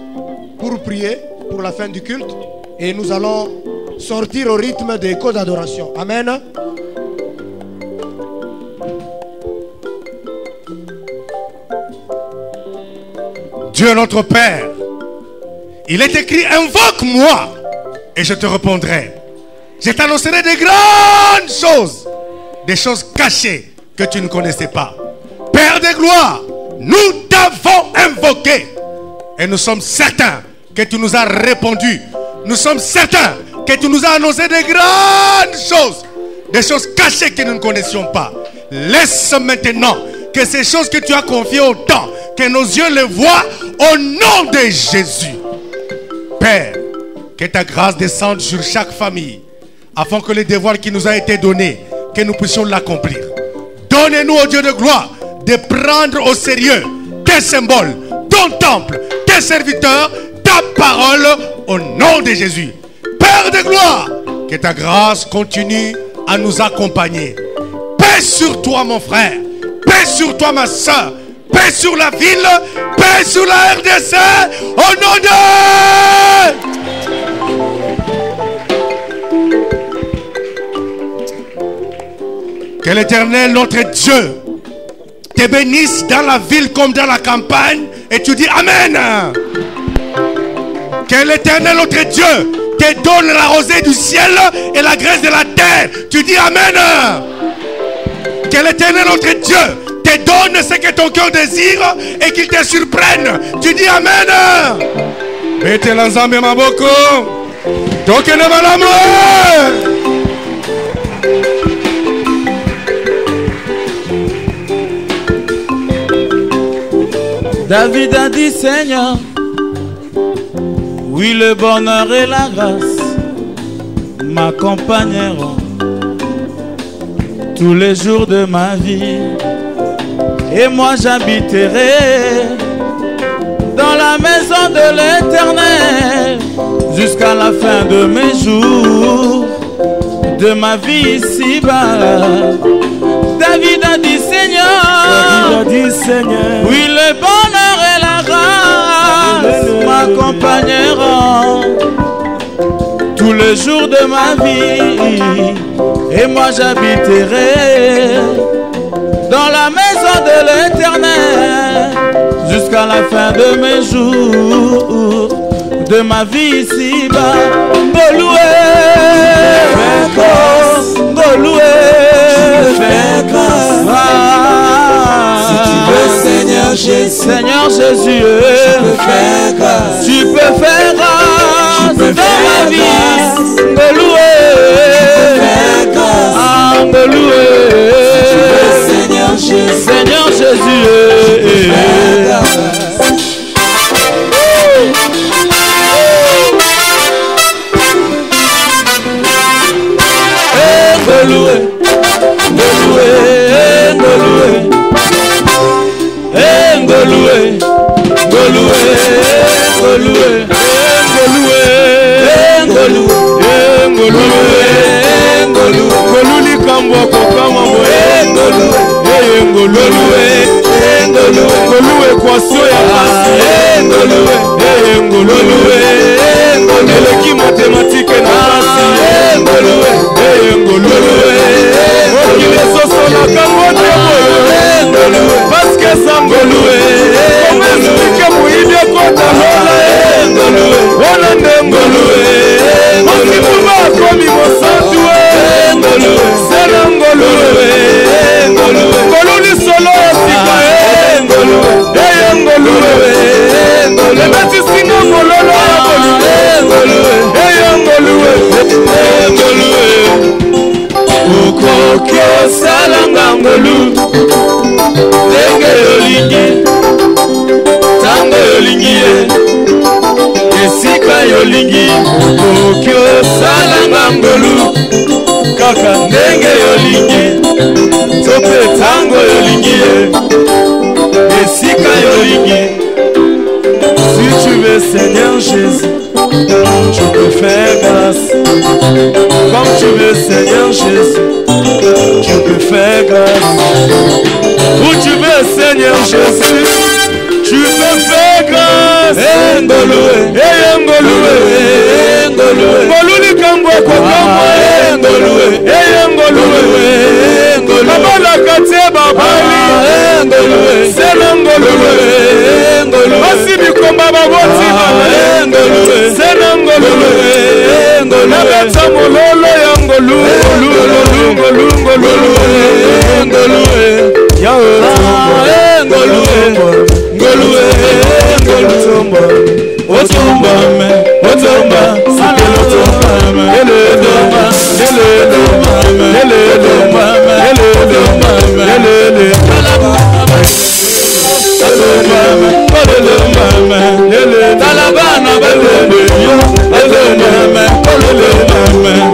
[SPEAKER 1] pour prier pour la fin du culte et nous allons sortir au rythme des codes d'adoration. Amen.
[SPEAKER 5] Dieu notre Père, il est écrit: invoque-moi et je te répondrai. Je t'annoncerai des grandes choses, des choses cachées que tu ne connaissais pas. Père de gloire, nous t'avons invoqué et nous sommes certains que tu nous as répondu. Nous sommes certains que tu nous as annoncé des grandes choses, des choses cachées que nous ne connaissions pas. Laisse maintenant que ces choses que tu as confiées au temps, que nos yeux les voient au nom de Jésus. Père, que ta grâce descende sur chaque famille, afin que le devoir qui nous a été donné, que nous puissions l'accomplir. Donne-nous, ô Dieu de gloire, de prendre au sérieux tes symboles, ton temple, tes serviteurs, ta parole, au nom de Jésus. Père de gloire, que ta grâce continue à nous accompagner. Paix sur toi, mon frère. Paix sur toi, ma soeur. Paix sur la ville. Paix sur la RDC. Au nom de... Que l'Éternel, notre Dieu, te bénisse dans la ville comme dans la campagne. Et tu dis Amen. Que l'Éternel, notre Dieu, te donne la rosée du ciel et la graisse de la terre. Tu dis Amen. Que l'Éternel, notre Dieu, te donne ce que ton cœur désire et qu'il te surprenne. Tu dis Amen. Bete l'ensemble maboko. Toke ne malamu.
[SPEAKER 4] David a dit Seigneur, oui le bonheur et la grâce m'accompagneront tous les jours de ma vie. Et moi j'habiterai dans la maison de l'Éternel jusqu'à la fin de mes jours. de ma vie ici-bas. David a dit Seigneur, oui le bonheur et la grâce m'accompagneront tous les jours de ma vie, et moi j'habiterai dans la maison de l'Éternel jusqu'à la fin de mes jours, de ma vie ici-bas. Goloué, Goloué,
[SPEAKER 3] si tu veux, Seigneur Jésus,
[SPEAKER 4] Seigneur Jésus, tu peux faire grâce dans ma vie. Goloué, Goloué,
[SPEAKER 3] Seigneur Jésus,
[SPEAKER 4] Seigneur Jésus, Goloué, Goloué, Goloué, Goloué, Goloué, Goloué, Goloué, Goloué, Goloué, Kambo kokama boye Goloué, Goloué, Goloué, kwasio ya basi Goloué, Goloué, eleki mathématique na basi Goloué, Goloué, okile soso na kango te boye Goloué, parce que ça Goloué, comme explique muide kota lola Goloué, wana nde Goloué, masimuba komi mosantu Goloué, sera Goloué, Goloué, Goloué solo sika Goloué, Goloué, Goloué, meti singa mololo Goloué, Goloué, Goloué, ukokyo salanga ngolu, denge yolingi, tango yolingi esika yolingi, ukokyo salanga ngolu, kaka ndenge yolingi, tope tango yolingi esika yolingi. Si tu veux, Seigneur Jésus, tu peux faire grâce. Comme tu veux, Seigneur Jésus, tu peux faire grâce. Où tu veux, Seigneur Jésus, tu peux faire grâce. Ngoloué, Ngoloué, Ngoloué, Ngoloué, Kambo kokama Ngoloué, Ngoloué, Ngoloué, Kabala katie babali Ngoloué, sela Ngoloué, Ngoloué, basi bikomba baboti Ngoloué, sela Ngoloué, Ngoloué, nabeta mololo ya Ngoloué, Ngoloué, Ngoloué, Ngoloué, Ngoloué, Ngoloué, Ngoloué, Otomba me, Otomba, Sakelo Tomba me, Eledomba, Eledomba me, Eledomba me, Eledomba me, Eledomba me, Otomba me, Otomba me, Eledomba me, Otomba me, Otomba me,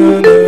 [SPEAKER 3] na na